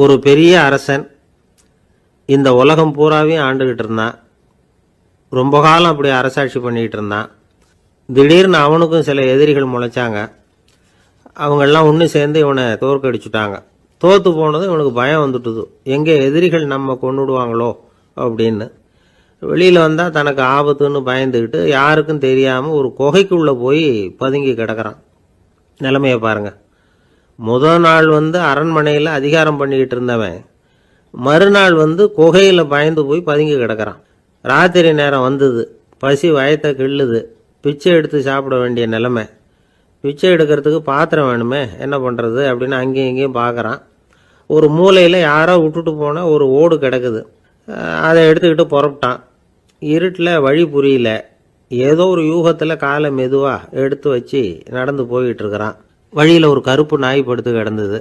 ஒரு பெரிய அரசன் இந்த உலகம் பூராவையும் ஆண்டுகிட்டு இருந்தான். ரொம்ப காலம் அப்படி அரசாட்சி பண்ணிக்கிட்டு இருந்தான். திடீர்னு அவனுக்கும் சில எதிரிகள் முளைச்சாங்க. அவங்கெல்லாம் ஒன்று சேர்ந்து இவனை தோற்கடிச்சுட்டாங்க. தோற்று போனது இவனுக்கு பயம் வந்துட்டுது, எங்கே எதிரிகள் நம்ம கொண்டுடுவாங்களோ அப்படின்னு. வெளியில் வந்தால் தனக்கு ஆபத்துன்னு பயந்துக்கிட்டு யாருக்கும் தெரியாமல் ஒரு குகைக்குள்ளே போய் பதுங்கி கிடக்கிறான். நிலைமையை பாருங்கள். முதல் நாள் அரண்மனையில் அதிகாரம் பண்ணிக்கிட்டு இருந்தவன் மறுநாள் குகையில் பயந்து போய் பதுங்கி கிடக்கிறான். ராத்திரி நேரம் வந்தது, பசி வயத்தை கிள்ளுது, பிச்சை எடுத்து சாப்பிட வேண்டிய நிலைமை. பிச்சை எடுக்கிறதுக்கு பாத்திரம் வேணுமே, என்ன பண்ணுறது அப்படின்னு அங்கேயும் இங்கேயும் பார்க்குறான். ஒரு மூலையில் யாரோ விட்டுட்டு போன ஒரு ஓடு கிடக்குது. அதை எடுத்துக்கிட்டு புறப்பட்டான். இருட்டில் வழி புரியல. ஏதோ ஒரு யூகத்தில் காலை மெதுவாக எடுத்து வச்சு நடந்து போய்கிட்டு இருக்கிறான். வழியில் ஒரு கருப்பு நாய் படுத்து கிடந்தது.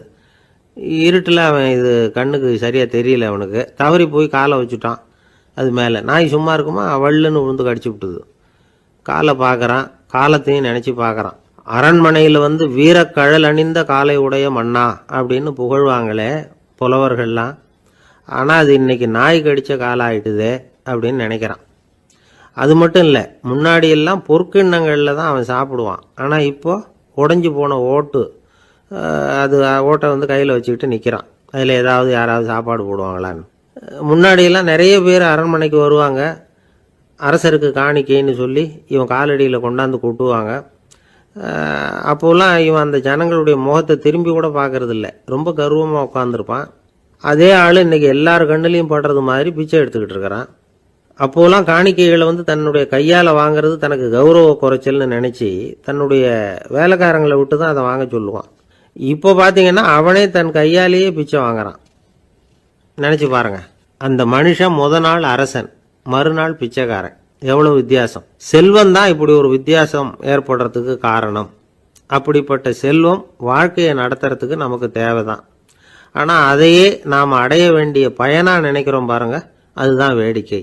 இருட்டில் அவன் இது கண்ணுக்கு சரியாக தெரியல. அவனுக்கு தவறி போய் காலை வச்சுட்டான். அது மேலே நாய் சும்மா இருக்குமா, வள்ளுன்னு விழுந்து கடிச்சு விட்டுது. காலை பார்க்குறான், காலத்தையும் நினச்சி பார்க்குறான். அரண்மனையில் வீரக்கழல் அணிந்த காலை உடைய மன்னா அப்படின்னு புகழ்வாங்களே புலவர்கள்லாம். ஆனால் அது இன்னைக்கு நாய் கடித்த காலாயிட்டுதே அப்படின்னு நினைக்கிறான். அது மட்டும் இல்லை, முன்னாடியெல்லாம் பொற்கிண்ணங்களில் தான் அவன் சாப்பிடுவான். ஆனால் இப்போது உடஞ்சி போன ஓட்டு, அது ஓட்டை கையில் வச்சுக்கிட்டு நிற்கிறான். அதில் யாராவது சாப்பாடு போடுவாங்களான்னு. முன்னாடியெல்லாம் நிறைய பேர் அரண்மனைக்கு வருவாங்க. அரசருக்கு காணிக்கைன்னு சொல்லி இவன் காலடியில் கொண்டாந்து கொட்டுவாங்க. அப்போலாம் இவன் அந்த ஜனங்களுடைய முகத்தை திரும்பி கூட பார்க்கறதில்ல, ரொம்ப கர்வமாக உட்காந்துருப்பான். அதே ஆள் இன்றைக்கி எல்லார் கண்ணுலையும் படுறது மாதிரி பிச்சை எடுத்துக்கிட்டு இருக்கிறான். அப்போலாம் காணிக்கைகளை தன்னுடைய கையால் வாங்கிறது தனக்கு கௌரவ குறைச்சல்னு நினச்சி தன்னுடைய வேலைக்காரங்களை விட்டு தான் அதை வாங்க சொல்லுவான். இப்போ பார்த்தீங்கன்னா அவனே தன் கையாலேயே பிச்சை வாங்குறான். நினச்சி பாருங்கள், அந்த மனுஷன் நாள் அரசன், மறுநாள் பிச்சைக்காரன். எவ்வளோ வித்தியாசம்! செல்வம் தான் இப்படி ஒரு வித்தியாசம் ஏற்படுறதுக்கு காரணம். அப்படிப்பட்ட செல்வம் வாழ்க்கையை நடத்துறதுக்கு நமக்கு தேவைதான். ஆனால் அதையே நாம் அடைய வேண்டிய பயனாக நினைக்கிறோம் பாருங்கள், அதுதான் வேடிக்கை.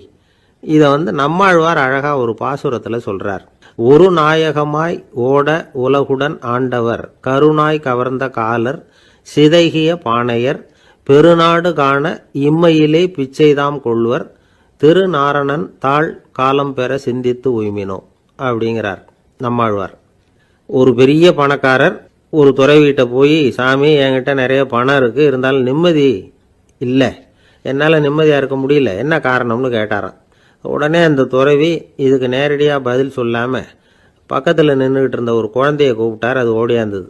இதை நம்மாழ்வார் அழகாக ஒரு பாசுரத்தில் சொல்கிறார். ஒரு நாயகமாய் ஓட உலகுடன் ஆண்டவர், கருணாய் கவர்ந்த காலர், சிதைகிய பானையர், பெருநாடு காண இம்மையிலே பிச்சைதாம் கொள்வர், திருநாரணன் தாழ் காலம் பெற சிந்தித்து உய்மினோ அப்படிங்கிறார் நம்மாழ்வார். ஒரு பெரிய பணக்காரர் ஒரு துறவிகிட்ட போய், சாமி என்கிட்ட நிறைய பணம் இருக்குது, இருந்தாலும் நிம்மதி இல்லை, என்னால் நிம்மதியாக இருக்க முடியல, என்ன காரணம்னு கேட்டாராம். உடனே அந்த துறவி இதுக்கு நேரடியாக பதில் சொல்லாமல் பக்கத்தில் நின்றுக்கிட்டு இருந்த ஒரு குழந்தைய கூப்பிட்டார். அது ஓடியாந்தது.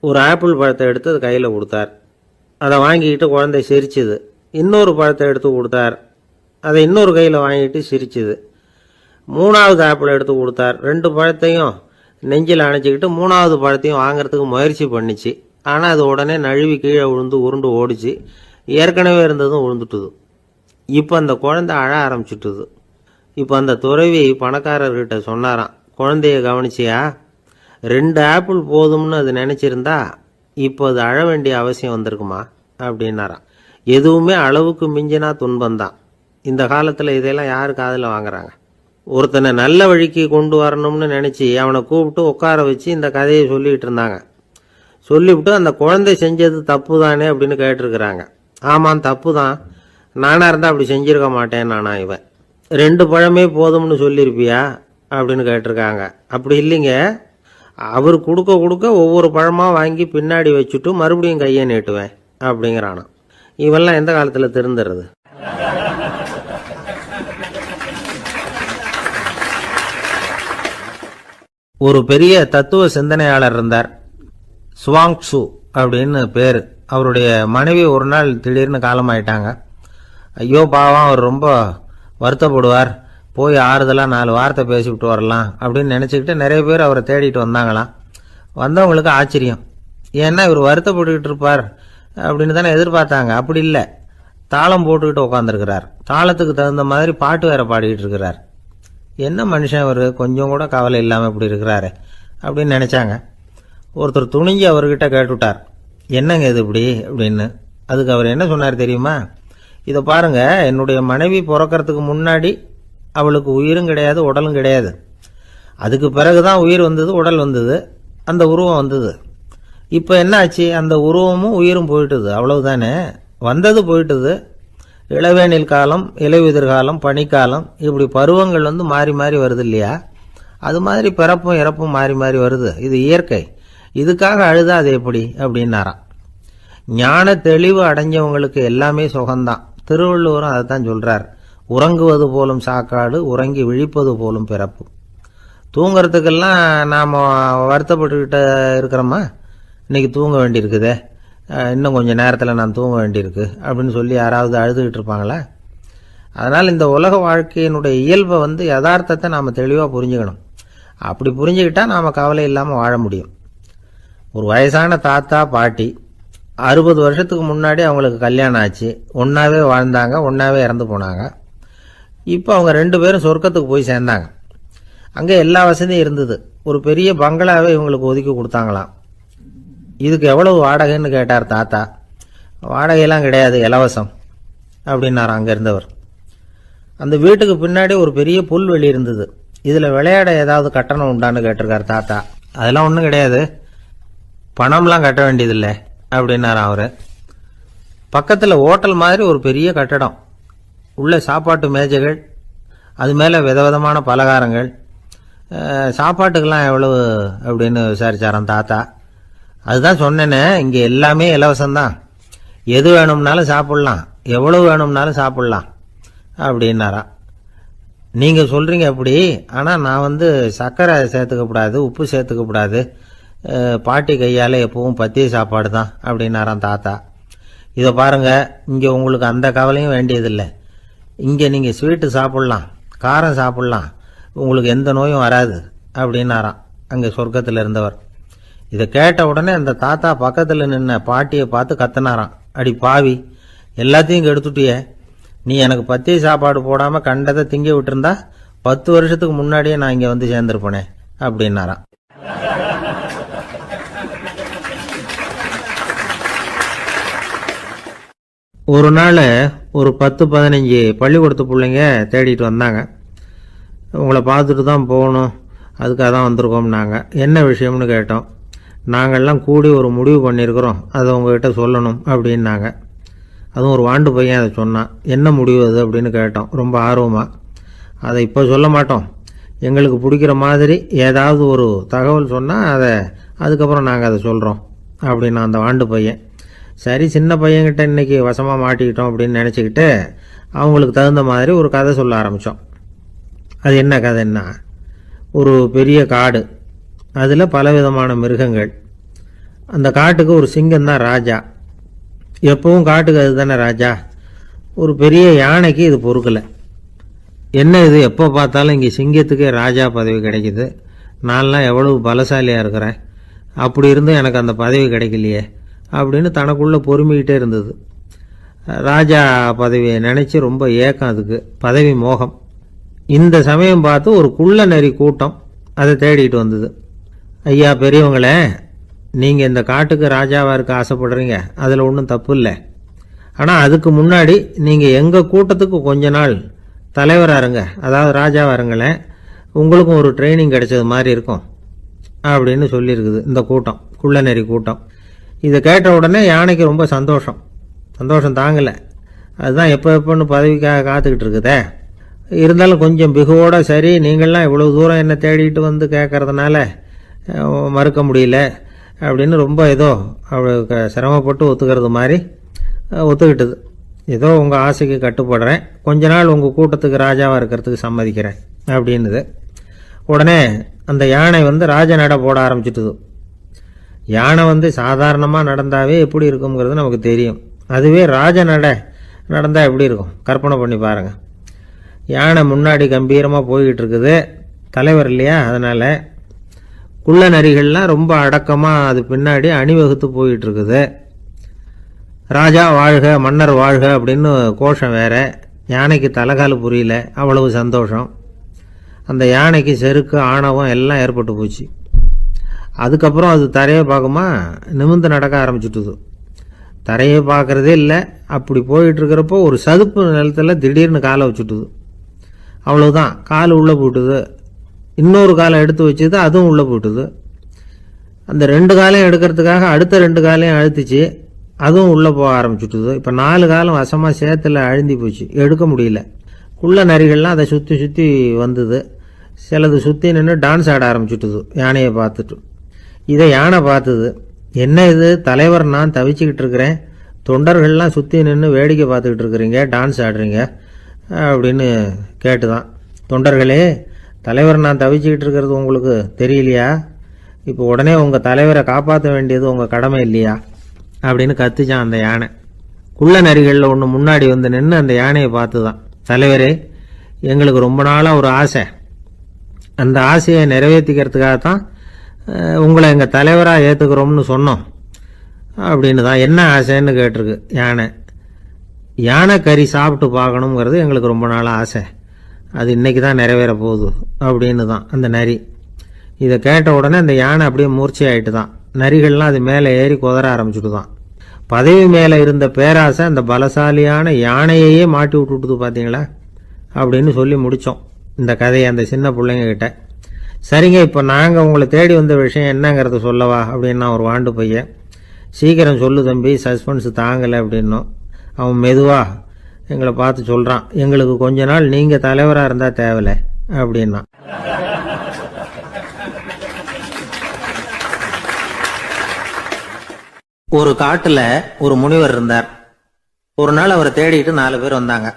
ஒரு ஆப்பிள் பழத்தை எடுத்து அது கையில் கொடுத்தார். அதை வாங்கிக்கிட்டு குழந்தை சிரிச்சுது. இன்னொரு பழத்தை எடுத்து கொடுத்தார். அதை இன்னொரு கையில் வாங்கிட்டு சிரிச்சுது. மூணாவது ஆப்பிள் எடுத்து கொடுத்தார். 2 பழத்தையும் நெஞ்சில் அணைச்சிக்கிட்டு 3வது பழத்தையும் வாங்கிறதுக்கு முயற்சி பண்ணிச்சு. ஆனால் அது உடனே நழுவி கீழே விழுந்து உருண்டு ஓடிச்சு. ஏற்கனவே இருந்ததும் விழுந்துட்டுது. இப்போ அந்த குழந்தை அழ ஆரம்பிச்சுட்டுது. இப்போ அந்த துறவி பணக்காரர்கிட்ட சொன்னாராம், குழந்தைய கவனிச்சியா, 2 ஆப்பிள் போதும்னு அது நினச்சிருந்தா இப்போ அது அழ வேண்டிய அவசியம் வந்திருக்குமா அப்படின்னாராம். எதுவுமே அளவுக்கு மிஞ்சினா துன்பந்தான். இந்த காலத்தில் இதெல்லாம் யாரு காதில் வாங்குறாங்க? ஒருத்தனை நல்ல வழிக்கு கொண்டு வரணும்னு நினச்சி அவனை கூப்பிட்டு உட்கார வச்சு இந்த கதையை சொல்லிகிட்டு இருந்தாங்க. சொல்லிவிட்டு அந்த குழந்தை செஞ்சது தப்பு தானே அப்படின்னு கேட்டிருக்கிறாங்க. ஆமாம், தப்பு தான், நானாக இருந்தால் அப்படி செஞ்சிருக்க மாட்டேன் நானா இவன். 2 பழமே போதும்னு சொல்லியிருப்பியா அப்படின்னு கேட்டிருக்காங்க. அப்படி இல்லைங்க, அவர் கொடுக்க கொடுக்க ஒவ்வொரு பழமாக வாங்கி பின்னாடி வச்சுட்டு மறுபடியும் கையை நீட்டுவேன் அப்படிங்கிறானா. இவெல்லாம் எந்த காலத்தில் திருந்துறது? ஒரு பெரிய தத்துவ சிந்தனையாளர் இருந்தார், சுவாங்சு அப்படின்னு பேர். அவருடைய மனைவி ஒரு நாள் திடீர்னு காலமாயிட்டாங்க. ஐயோ பாவம், அவர் ரொம்ப வருத்தப்படுவார், போய் ஆறுதலாக 4 வார்த்தை பேசிவிட்டு வரலாம் அப்படின்னு நினச்சிக்கிட்டு நிறைய பேர் அவரை தேடிட்டு வந்தாங்களாம். வந்தவங்களுக்கு ஆச்சரியம், ஏன்னா இவர் வருத்தப்பட்டுக்கிட்டு இருப்பார் அப்படின்னு தானே எதிர்பார்த்தாங்க. அப்படி இல்லை, தாளம் போட்டுக்கிட்டு உட்காந்துருக்கிறார். தாளத்துக்கு தகுந்த மாதிரி பாட்டு வேற பாடிக்கிட்டு இருக்கிறார். என்ன மனுஷன் அவர், கொஞ்சம் கூட கவலை இல்லாமல் இப்படி இருக்கிறாரு அப்படின்னு நினச்சாங்க. ஒருத்தர் துணிஞ்சு அவர்கிட்ட கேட்டுவிட்டார், என்னங்க இது இப்படி அப்படின்னு. அதுக்கு அவர் என்ன சொன்னார் தெரியுமா? இதை பாருங்க, என்னுடைய மனைவி பிறக்கிறதுக்கு முன்னாடி அவளுக்கு உயிரும் கிடையாது, உடலும் கிடையாது. அதுக்கு பிறகுதான் உயிர் வந்தது, உடல் வந்தது, அந்த உருவம் வந்தது. இப்போ என்ன ஆச்சு? அந்த உருவமும் உயிரும் போயிட்டுது, அவ்வளவுதானே. வந்தது போயிட்டுது. இளவேனில் காலம், இலையுதிர் காலம், பனிக்காலம், இப்படி பருவங்கள் மாறி மாறி வருது இல்லையா? அது மாதிரி பிறப்பும் இறப்பும் மாறி மாறி வருது. இது இயற்கை. இதுக்காக அழுதா அது எப்படி அப்படின்னாராம். ஞான தெளிவு அடைஞ்சவங்களுக்கு எல்லாமே சுகம்தான். திருவள்ளுவரும் அதை தான் சொல்றார். உறங்குவது போலும் சாக்காடு, உறங்கி விழிப்பது போலும் பிறப்பு. தூங்குறதுக்கெல்லாம் நாம் வருத்தப்பட்டுக்கிட்ட இருக்கிறோமா? இன்னைக்கு தூங்க வேண்டியிருக்குதே, இன்னும் கொஞ்சம் நேரத்தில் நான் தூங்க வேண்டியிருக்கு அப்படின்னு சொல்லி யாராவது அழுதுகிட்டு இருப்பாங்களா? அதனால் இந்த உலக வாழ்க்கையினுடைய இயல்பை யதார்த்தத்தை நாம் தெளிவாக புரிஞ்சுக்கணும். அப்படி புரிஞ்சுக்கிட்டா நாம் கவலை இல்லாமல் வாழ முடியும். ஒரு வயசான தாத்தா பாட்டி 60 வருஷத்துக்கு முன்னாடி அவங்களுக்கு கல்யாணம் ஆச்சு. ஒன்றாவே வாழ்ந்தாங்க, ஒன்றாவே இறந்து போனாங்க. இப்போ அவங்க 2 பேரும் சொர்க்கத்துக்கு போய் சேர்ந்தாங்க. அங்கே எல்லா வசதியும் இருந்தது. ஒரு பெரிய பங்களாவே இவங்களுக்கு ஒதுக்கி கொடுத்தாங்களாம். இதுக்கு எவ்வளவு வாடகைன்னு கேட்டார் தாத்தா. வாடகையெல்லாம் கிடையாது, இலவசம் அப்படின்னார் அங்கே இருந்தவர். அந்த வீட்டுக்கு பின்னாடி ஒரு பெரிய புல்வெளி இருந்தது. இதில் விளையாட ஏதாவது கட்டணம் உண்டான்னு கேட்டிருக்கார் தாத்தா. அதெல்லாம் ஒன்றும் கிடையாது, பணம்லாம் கட்ட வேண்டியதில்லை அப்படின்னார் அவர். பக்கத்தில் ஹோட்டல் மாதிரி ஒரு பெரிய கட்டடம், உள்ள சாப்பாட்டு மேஜைகள், அது மேலே விதவிதமான பலகாரங்கள். சாப்பாட்டுக்கெல்லாம் எவ்வளவு அப்படின்னு விசாரிச்சாராம் தாத்தா. அதுதான் சொன்னேனே, இங்கே எல்லாமே இலவசம்தான். எது வேணும்னாலும் சாப்பிட்லாம், எவ்வளவு வேணும்னாலும் சாப்பிட்லாம் அப்படின்னாரா. நீங்கள் சொல்கிறீங்க அப்படி, ஆனால் நான் சர்க்கரை சேர்த்துக்கக்கூடாது, உப்பு சேர்த்துக்கக்கூடாது, பாட்டி கையால் எப்பவும் பத்திய சாப்பாடு தான் அப்படின்னாராம் தாத்தா. இதை பாருங்கள், இங்கே உங்களுக்கு அந்த கவலையும் வேண்டியதில்லை. இங்கே நீங்கள் ஸ்வீட்டு சாப்பிட்லாம், காரம் சாப்பிட்லாம், உங்களுக்கு எந்த நோயும் வராது அப்படின்னாராம் அங்கே சொர்க்கத்தில் இருந்தவர். இதை கேட்ட உடனே அந்த தாத்தா பக்கத்தில் நின்ன பாட்டியை பார்த்து கத்தினாராம். அடி பாவி, எல்லாத்தையும் கெடுத்துட்டியே, நீ எனக்கு பத்திய சாப்பாடு போடாமல் கண்டதை திங்க விட்டுருந்தா 10 வருஷத்துக்கு முன்னாடியே நான் இங்கே சேர்ந்துருப்பேனே அப்படின்னாராம். ஒரு நாள் ஒரு 10-15 பள்ளிக்கூடத்து பிள்ளைங்க தேடிட்டு வந்தாங்க. உங்களை பார்த்துட்டு தான் போகணும், அதுக்காக தான் வந்திருக்கோம்னாங்க. என்ன விஷயம்னு கேட்டோம். நாங்கள்லாம் கூடி ஒரு முடிவு பண்ணியிருக்கிறோம், அதை உங்ககிட்ட சொல்லணும் அப்படின்னாங்க. அதுவும் ஒரு வாண்டு பையன் அதை சொன்னான். என்ன முடிவு அது அப்படின்னு கேட்டோம் ரொம்ப ஆர்வமாக. அதை இப்போ சொல்ல மாட்டோம், எங்களுக்கு பிடிக்கிற மாதிரி ஏதாவது ஒரு தகவல் சொன்னால் அதுக்கப்புறம் நாங்கள் அதை சொல்கிறோம் அப்படின்னா அந்த வாண்டு பையன். சரி, சின்ன பையன்கிட்ட இன்றைக்கி வசமாக மாட்டிக்கிட்டோம் அப்படின்னு நினச்சிக்கிட்டு அவங்களுக்கு தகுந்த மாதிரி ஒரு கதை சொல்ல ஆரம்பித்தோம். அது என்ன கதைன்னா, ஒரு பெரிய காடு, அதில் பலவிதமான மிருகங்கள். அந்த காட்டுக்கு ஒரு சிங்கம் தான் ராஜா. எப்பவும் காட்டுக்கு அது தானே ராஜா. ஒரு பெரிய யானைக்கு இது பொறுக்கலை. என்ன இது, எப்போ பார்த்தாலும் இங்கே சிங்கத்துக்கே ராஜா பதவி கிடைக்குது, நான்லாம் எவ்வளவு பலசாலியாக இருக்கிறேன், அப்படி இருந்தும் எனக்கு அந்த பதவி கிடைக்கலையே அப்படின்னு தனக்குள்ளே பொறுமிக்கிட்டே இருந்தது. ராஜா பதவியை நினச்சி ரொம்ப ஏக்கம், அதுக்கு பதவி மோகம். இந்த சமயம் பார்த்து ஒரு குள்ள நரி கூட்டம் அதை தேடிட்டு வந்தது. ஐயா பெரியவங்களே, நீங்கள் இந்த காட்டுக்கு ராஜாவாக இருக்க ஆசைப்படுறீங்க, அதில் ஒன்றும் தப்பு இல்லை. ஆனால் அதுக்கு முன்னாடி நீங்கள் எங்கள் கூட்டத்துக்கு கொஞ்ச நாள் தலைவராக இருங்க, அதாவது ராஜாவாக இருங்களேன், உங்களுக்கும் ஒரு ட்ரைனிங் கிடைச்சது மாதிரி இருக்கும் அப்படின்னு சொல்லியிருக்குது இந்த கூட்டம், குள்ள நரி கூட்டம். இதை கேட்ட உடனே யானைக்கு ரொம்ப சந்தோஷம் தாங்கலை. அதுதான் எப்போன்னு பதவிக்காக காத்துக்கிட்டு இருக்குதே. இருந்தாலும் கொஞ்சம் பிகுவோட, சரி நீங்கள்லாம் இவ்வளோ தூரம் என்னை தேடிட்டு கேட்கறதுனால மறுக்க முடியல அப்படின்னு ரொம்ப ஏதோ அவளுக்கு சிரமப்பட்டு ஒத்துக்கிறது மாதிரி ஒத்துக்கிட்டது. ஏதோ உங்கள் ஆசைக்கு கட்டுப்படுறேன், கொஞ்ச நாள் உங்கள் கூட்டத்துக்கு ராஜாவாக இருக்கிறதுக்கு சம்மதிக்கிறேன் அப்படின்னுது. உடனே அந்த யானை ராஜ நட போட ஆரம்பிச்சிட்டுது. யானை சாதாரணமாக நடந்தாவே எப்படி இருக்குங்கிறது நமக்கு தெரியும். அதுவே ராஜ நட நடந்தால் எப்படி இருக்கும் கற்பனை பண்ணி பாருங்கள். யானை முன்னாடி கம்பீரமாக போய்கிட்டு இருக்குது, தலைவர் இல்லையா, அதனால் குள்ள நரிகள்லாம் ரொம்ப அடக்கமாக அது பின்னாடி அணிவகுத்து போயிட்டு இருக்குது. ராஜா வாழ்க, மன்னர் வாழ்க அப்படின்னு கோஷம் வேற. யானைக்கு தலைகால் புரியல, அவ்வளவு சந்தோஷம். அந்த யானைக்கு செருக்கு, ஆணவம் எல்லாம் ஏற்பட்டு போச்சு. அதுக்கப்புறம் அது தரையை பார்க்குமா, நிமிர்ந்து நடக்க ஆரம்பிச்சுட்டுது. தரையை பார்க்குறதே இல்லை. அப்படி போயிட்டு இருக்கிறப்போ ஒரு சதுப்பு நிலத்தில் திடீர்னு காலை வச்சுட்டுது. அவ்வளவுதான், கால் உள்ளே போட்டுது. இன்னொரு காலை எடுத்து வச்சுது, அதுவும் உள்ளே போட்டுது. அந்த 2 காலையும் எடுக்கிறதுக்காக அடுத்த 2 காலையும் அழுத்திச்சு, அதுவும் உள்ளே போக ஆரம்பிச்சுட்டுது. இப்போ 4 காலம் வசமாக சேத்துல அழுந்தி போச்சு, எடுக்க முடியல. குள்ள நரிகள்லாம் அதை சுற்றி சுற்றி வந்தது. சிலது சுற்றி நின்று டான்ஸ் ஆட ஆரம்பிச்சுட்டுது யானையை பார்த்துட்டு. இதை யானை பார்த்தது. என்ன இது தலைவர், நான் தவிச்சுக்கிட்டு இருக்கிறேன், தொண்டர்கள்லாம் சுற்றி நின்று வேடிக்கை பார்த்துக்கிட்டு இருக்கிறீங்க, டான்ஸ் ஆடுறீங்க அப்படின்னு கேட்டுதான். தொண்டர்களே, தலைவர் நான் தவிச்சுக்கிட்டு இருக்கிறது உங்களுக்கு தெரியலையா? இப்போ உடனே உங்கள் தலைவரை காப்பாற்ற வேண்டியது உங்கள் கடமை இல்லையா அப்படின்னு கத்துச்சான் அந்த யானை. குள்ள நரிகளில் ஒன்று முன்னாடி வந்து நின்று அந்த யானையை பார்த்து தான், தலைவரே, எங்களுக்கு ரொம்ப நாளாக ஒரு ஆசை, அந்த ஆசையை நிறைவேற்றிக்கிறதுக்காகத்தான் உங்களை எங்கள் தலைவராக ஏற்றுக்கிறோம்னு சொன்னோம் அப்படின்னு தான். என்ன ஆசைன்னு கேட்டிருக்கு யானை. யானை கறி சாப்பிட்டு பார்க்கணுங்கிறது எங்களுக்கு ரொம்ப நாளாக ஆசை, அது இன்னைக்கு தான் நிறைவேற போகுது அப்படின்னு தான் அந்த நரி. இதை கேட்ட உடனே அந்த யானை அப்படியே மூர்ச்சி ஆகிட்டு தான். நரிகள்லாம் அது மேலே ஏறி குதற ஆரம்பிச்சுட்டு தான். பதவி மேலே இருந்த பேராசை அந்த பலசாலியான யானையையே மாட்டி விட்டுட்டுது பார்த்தீங்களா அப்படின்னு சொல்லி முடித்தோம் இந்த கதையை அந்த சின்ன பிள்ளைங்க கிட்ட. சரிங்க, இப்போ நாங்கள் உங்களை தேடி வந்த விஷயம் என்னங்கிறத சொல்லவா அப்படின்னா ஒரு வாண்டு பையன். சீக்கிரம் சொல்லு தம்பி, சஸ்பென்ஸ் தாங்கலை அப்படின்னோம். அவன் மெதுவா எங்களை பார்த்து சொல்கிறான், எங்களுக்கு கொஞ்ச நாள் நீங்கள் தலைவராக இருந்தால் தேவலை அப்படின்னா. ஒரு காட்டுல ஒரு முனிவர் இருந்தார். ஒரு நாள் அவரை தேடிட்டு 4 பேர் வந்தாங்க.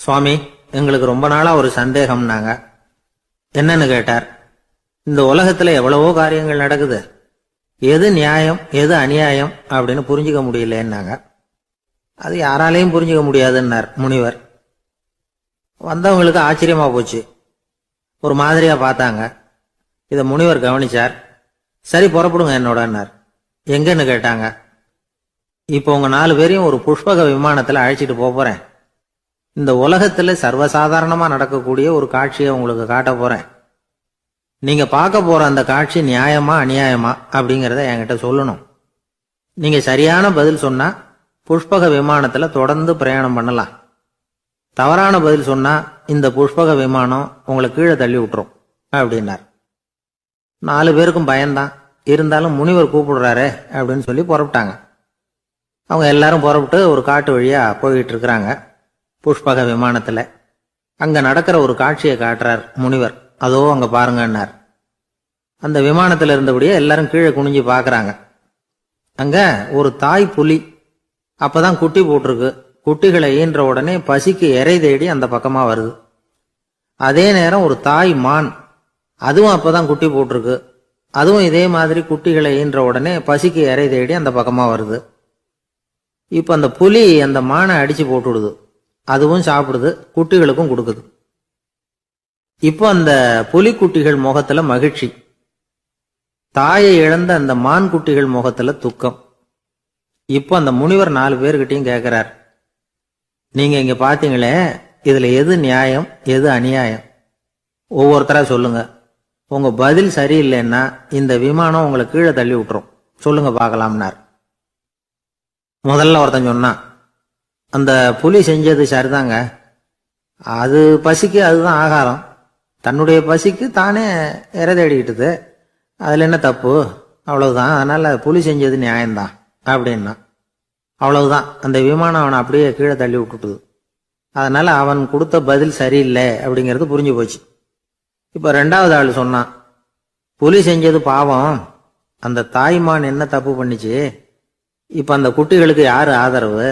சுவாமி, எங்களுக்கு ரொம்ப நாளா ஒரு சந்தேகம்னாங்க. என்னன்னு கேட்டார். இந்த உலகத்துல எவ்வளவோ காரியங்கள் நடக்குது, எது நியாயம் எது அநியாயம் அப்படின்னு புரிஞ்சுக்க முடியலன்னாங்க. அது யாராலையும் புரிஞ்சுக்க முடியாதுன்னார் முனிவர். வந்தவங்களுக்கு ஆச்சரியமா போச்சு, ஒரு மாதிரியா பார்த்தாங்க. இதை முனிவர் கவனிச்சார். சரி, புறப்படுங்க என்னோடன்னார். எங்கன்னு கேட்டாங்க. இப்போ உங்க 4 பேரையும் ஒரு புஷ்பக விமானத்துல அழைச்சிட்டு போறேன். இந்த உலகத்துல சர்வசாதாரணமா நடக்கக்கூடிய ஒரு காட்சியை உங்களுக்கு காட்ட போறேன். நீங்க பார்க்க போற அந்த காட்சி நியாயமா அநியாயமா அப்படிங்கறத என்கிட்ட சொல்லணும். நீங்க சரியான பதில் சொன்னா புஷ்பக விமானத்துல தொடர்ந்து பிரயாணம் பண்ணலாம். தவறான பதில் சொன்னா இந்த புஷ்பக விமானம் உங்களை கீழே தள்ளி விட்டுரும் அப்படின்னார். 4 பேருக்கும் பயம்தான், இருந்தாலும் முனிவர் கூப்பிடுறாரு அப்படின்னு சொல்லி புறப்பட்டாங்க. அவங்க எல்லாரும் புறப்பட்டு ஒரு காட்டு வழியா போயிட்டு இருக்கிறாங்க புஷ்பக விமானத்துல. அங்க நடக்கிற ஒரு காட்சியை காட்டுறார் முனிவர். அதோ அங்க பாருங்கன்னார். அந்த விமானத்துல இருந்தபடியே எல்லாரும் கீழே குனிஞ்சு பாக்குறாங்க. அங்க ஒரு தாய் புலி அப்பதான் குட்டி போட்டிருக்கு. குட்டிகளை ஈன்ற உடனே பசிக்கு இறை தேடி அந்த பக்கமா வருது. அதே நேரம் ஒரு தாய் மான், அதுவும் அப்பதான் குட்டி போட்டிருக்கு. அதுவும் இதே மாதிரி குட்டிகளை ஈன்ற உடனே பசிக்கு இறை தேடி அந்த பக்கமா வருது. இப்ப அந்த புலி அந்த மானை அடிச்சு போட்டுடுது, அதுவும் சாப்பிடுது, குட்டிகளுக்கும் கொடுக்குது. இப்போ அந்த புலி குட்டிகள் முகத்துல மகிழ்ச்சி, தாயை இழந்த அந்த மான் குட்டிகள் முகத்துல துக்கம். இப்போ அந்த முனிவர் 4 பேர்கிட்டையும் கேட்கிறார், நீங்க இங்க பாத்தீங்களே, இதுல எது நியாயம் எது அநியாயம்? ஒவ்வொருத்தரா சொல்லுங்க. உங்க பதில் சரியில்லைன்னா இந்த விமானம் உங்களை கீழே தள்ளி விட்டுரும், சொல்லுங்க பார்க்கலாம்னார். முதல்ல ஒருத்தன் சொன்னான், அந்த புலி செஞ்சது சரிதாங்க, அது பசிக்கு அதுதான் ஆகாரம், தன்னுடைய பசிக்கு தானே இறை தேடிக்கிட்டது, அதுல என்ன தப்பு, அவ்வளவுதான், அதனால புலி செஞ்சது நியாயம்தான் அப்படின்னா. அவ்வளவுதான், அந்த விமானம் அவனை அப்படியே கீழே தள்ளி விட்டுட்டுது. அதனால அவன் கொடுத்த பதில் சரியில்லை அப்படிங்கிறது புரிஞ்சு போச்சு. இப்ப 2வது ஆள் சொன்னான், புலி செஞ்சது பாவம், அந்த தாய்மான் என்ன தப்பு பண்ணிச்சு, இப்ப அந்த குட்டிகளுக்கு யாரு ஆதரவு,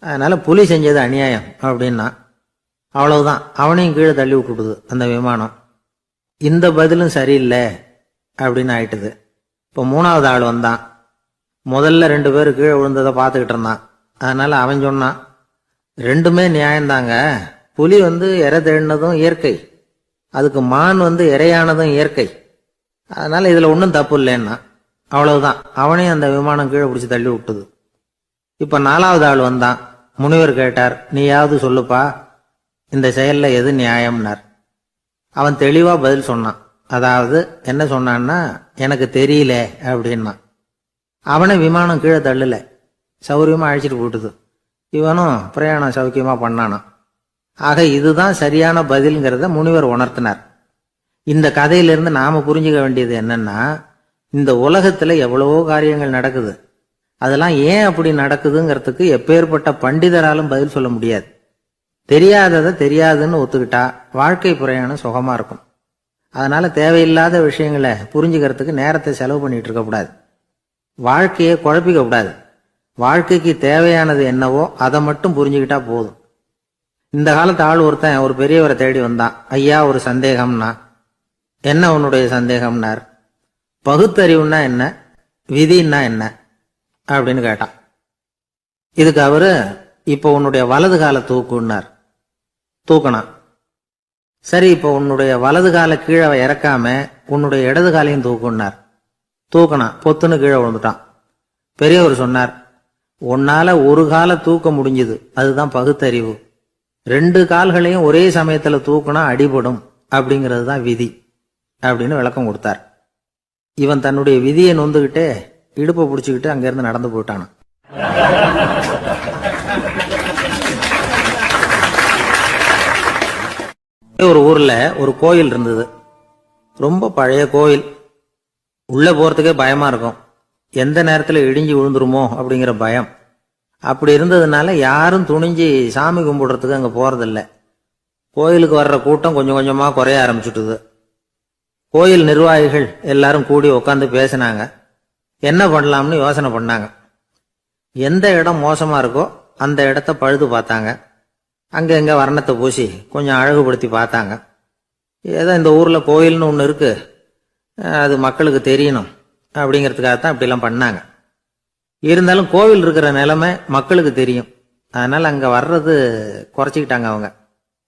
அதனால புலி செஞ்சது அநியாயம் அப்படின்னா. அவ்வளவுதான், அவனையும் கீழே தள்ளி விட்டுடுது அந்த விமானம். இந்த பதிலும் சரியில்லை அப்படின்னு ஆயிட்டுது. இப்ப 3வது ஆள் வந்தான். முதல்ல 2 பேர் கீழே விழுந்ததை பார்த்துக்கிட்டு இருந்தான். அதனால அவன் சொன்னான், ரெண்டுமே நியாயம்தாங்க, புலி இறை தேடினதும் இயற்கை, அதுக்கு மான் இறையானதும் இயற்கை, அதனால இதுல ஒன்றும் தப்பு இல்லைன்னா. அவ்வளவுதான், அவனையும் அந்த விமானம் கீழே பிடிச்சி தள்ளி விட்டுது. இப்ப 4வது ஆள் வந்தான். முனிவர் கேட்டார், நீயாவது சொல்லுப்பா, இந்த செயல்ல எது நியாயம்னார். அவன் தெளிவா பதில் சொன்னான். அதாவது என்ன சொன்னான்னா, எனக்கு தெரியல அப்படின்னா. அவனை விமானம் கீழே தள்ளல, சௌரியமா அழைச்சிட்டு போட்டுது. இவனும் பிரயாணம் சௌக்கியமா பண்ணானான். ஆக இதுதான் சரியான பதில்ங்கிறத முனிவர் உணர்த்தினார். இந்த கதையிலிருந்து நாம புரிஞ்சுக்க வேண்டியது என்னன்னா, இந்த உலகத்துல எவ்வளவோ காரியங்கள் நடக்குது. அதெல்லாம் ஏன் அப்படி நடக்குதுங்கிறதுக்கு எப்பேற்பட்ட பண்டிதராலும் பதில் சொல்ல முடியாது. தெரியாததை தெரியாதுன்னு ஒத்துக்கிட்டா வாழ்க்கை பிரயாணம் சுகமா இருக்கும். அதனால தேவையில்லாத விஷயங்களை புரிஞ்சுக்கிறதுக்கு நேரத்தை செலவு பண்ணிட்டு இருக்க கூடாது. வாழ்க்கையை குழப்பிக்க கூடாது. வாழ்க்கைக்கு தேவையானது என்னவோ அதை மட்டும் புரிஞ்சுக்கிட்டா போதும். இந்த காலத்து ஆள் ஒருத்தன் ஒரு பெரியவரை தேடி வந்தான். ஐயா, ஒரு சந்தேகம்னா. என்ன உன்னுடைய சந்தேகம்னார். பகுத்தறிவுன்னா என்ன, விதின்னா என்ன அப்படின்னு கேட்டான். இதுக்கு அவரு, இப்போ உன்னுடைய வலது கால தூக்குன்னார். தூக்கினான். சரி, இப்போ உன்னுடைய வலது கால கீழே இறக்காம உன்னுடைய இடது காலையும் தூக்குன்னார். தூக்கினான். பொத்துன்னு கீழே விழுந்துட்டான். பெரியவர் சொன்னார், உன்னால ஒரு காலை தூக்க முடிஞ்சுது, அதுதான் பகுத்தறிவு. 2 கால்களையும் ஒரே சமயத்துல தூக்குனா அடிபடும், அப்படிங்கிறது தான் விதி அப்படின்னு விளக்கம் கொடுத்தார். இவன் தன்னுடைய விதியை நொந்துகிட்டே இடுப்பை பிடிச்சுக்கிட்டு அங்கிருந்து நடந்து போயிட்டானான். ஒரு ஊர்ல ஒரு கோயில் இருந்தது. ரொம்ப பழைய கோயில். உள்ள போறதுக்கே பயமா இருக்கும். எந்த நேரத்துல இடிஞ்சு விழுந்துருமோ அப்படிங்கிற பயம். அப்படி இருந்ததுனால யாரும் துணிஞ்சு சாமி கும்பிடுறதுக்கு அங்க போறதில்ல. கோயிலுக்கு வர்ற கூட்டம் கொஞ்சம் கொஞ்சமா குறைய ஆரம்பிச்சுட்டுது. கோயில் நிர்வாகிகள் எல்லாரும் கூடி உட்காந்து பேசினாங்க. என்ன பண்ணலாம்னு யோசனை பண்ணாங்க. எந்த இடம் மோசமா இருக்கோ அந்த இடத்த பழுது பார்த்தாங்க. அங்க எங்க வர்ணத்தை பூசி கொஞ்சம் அழகுபடுத்தி பார்த்தாங்க. ஏதோ இந்த ஊர்ல கோயில்னு ஒன்று இருக்கு, அது மக்களுக்கு தெரியணும் அப்படிங்கிறதுக்காகத்தான் இப்படிலாம் பண்ணாங்க. இருந்தாலும் கோவில் இருக்கிற நிலைமை மக்களுக்கு தெரியும். அதனால அங்க வர்றது குறைச்சிக்கிட்டாங்க அவங்க.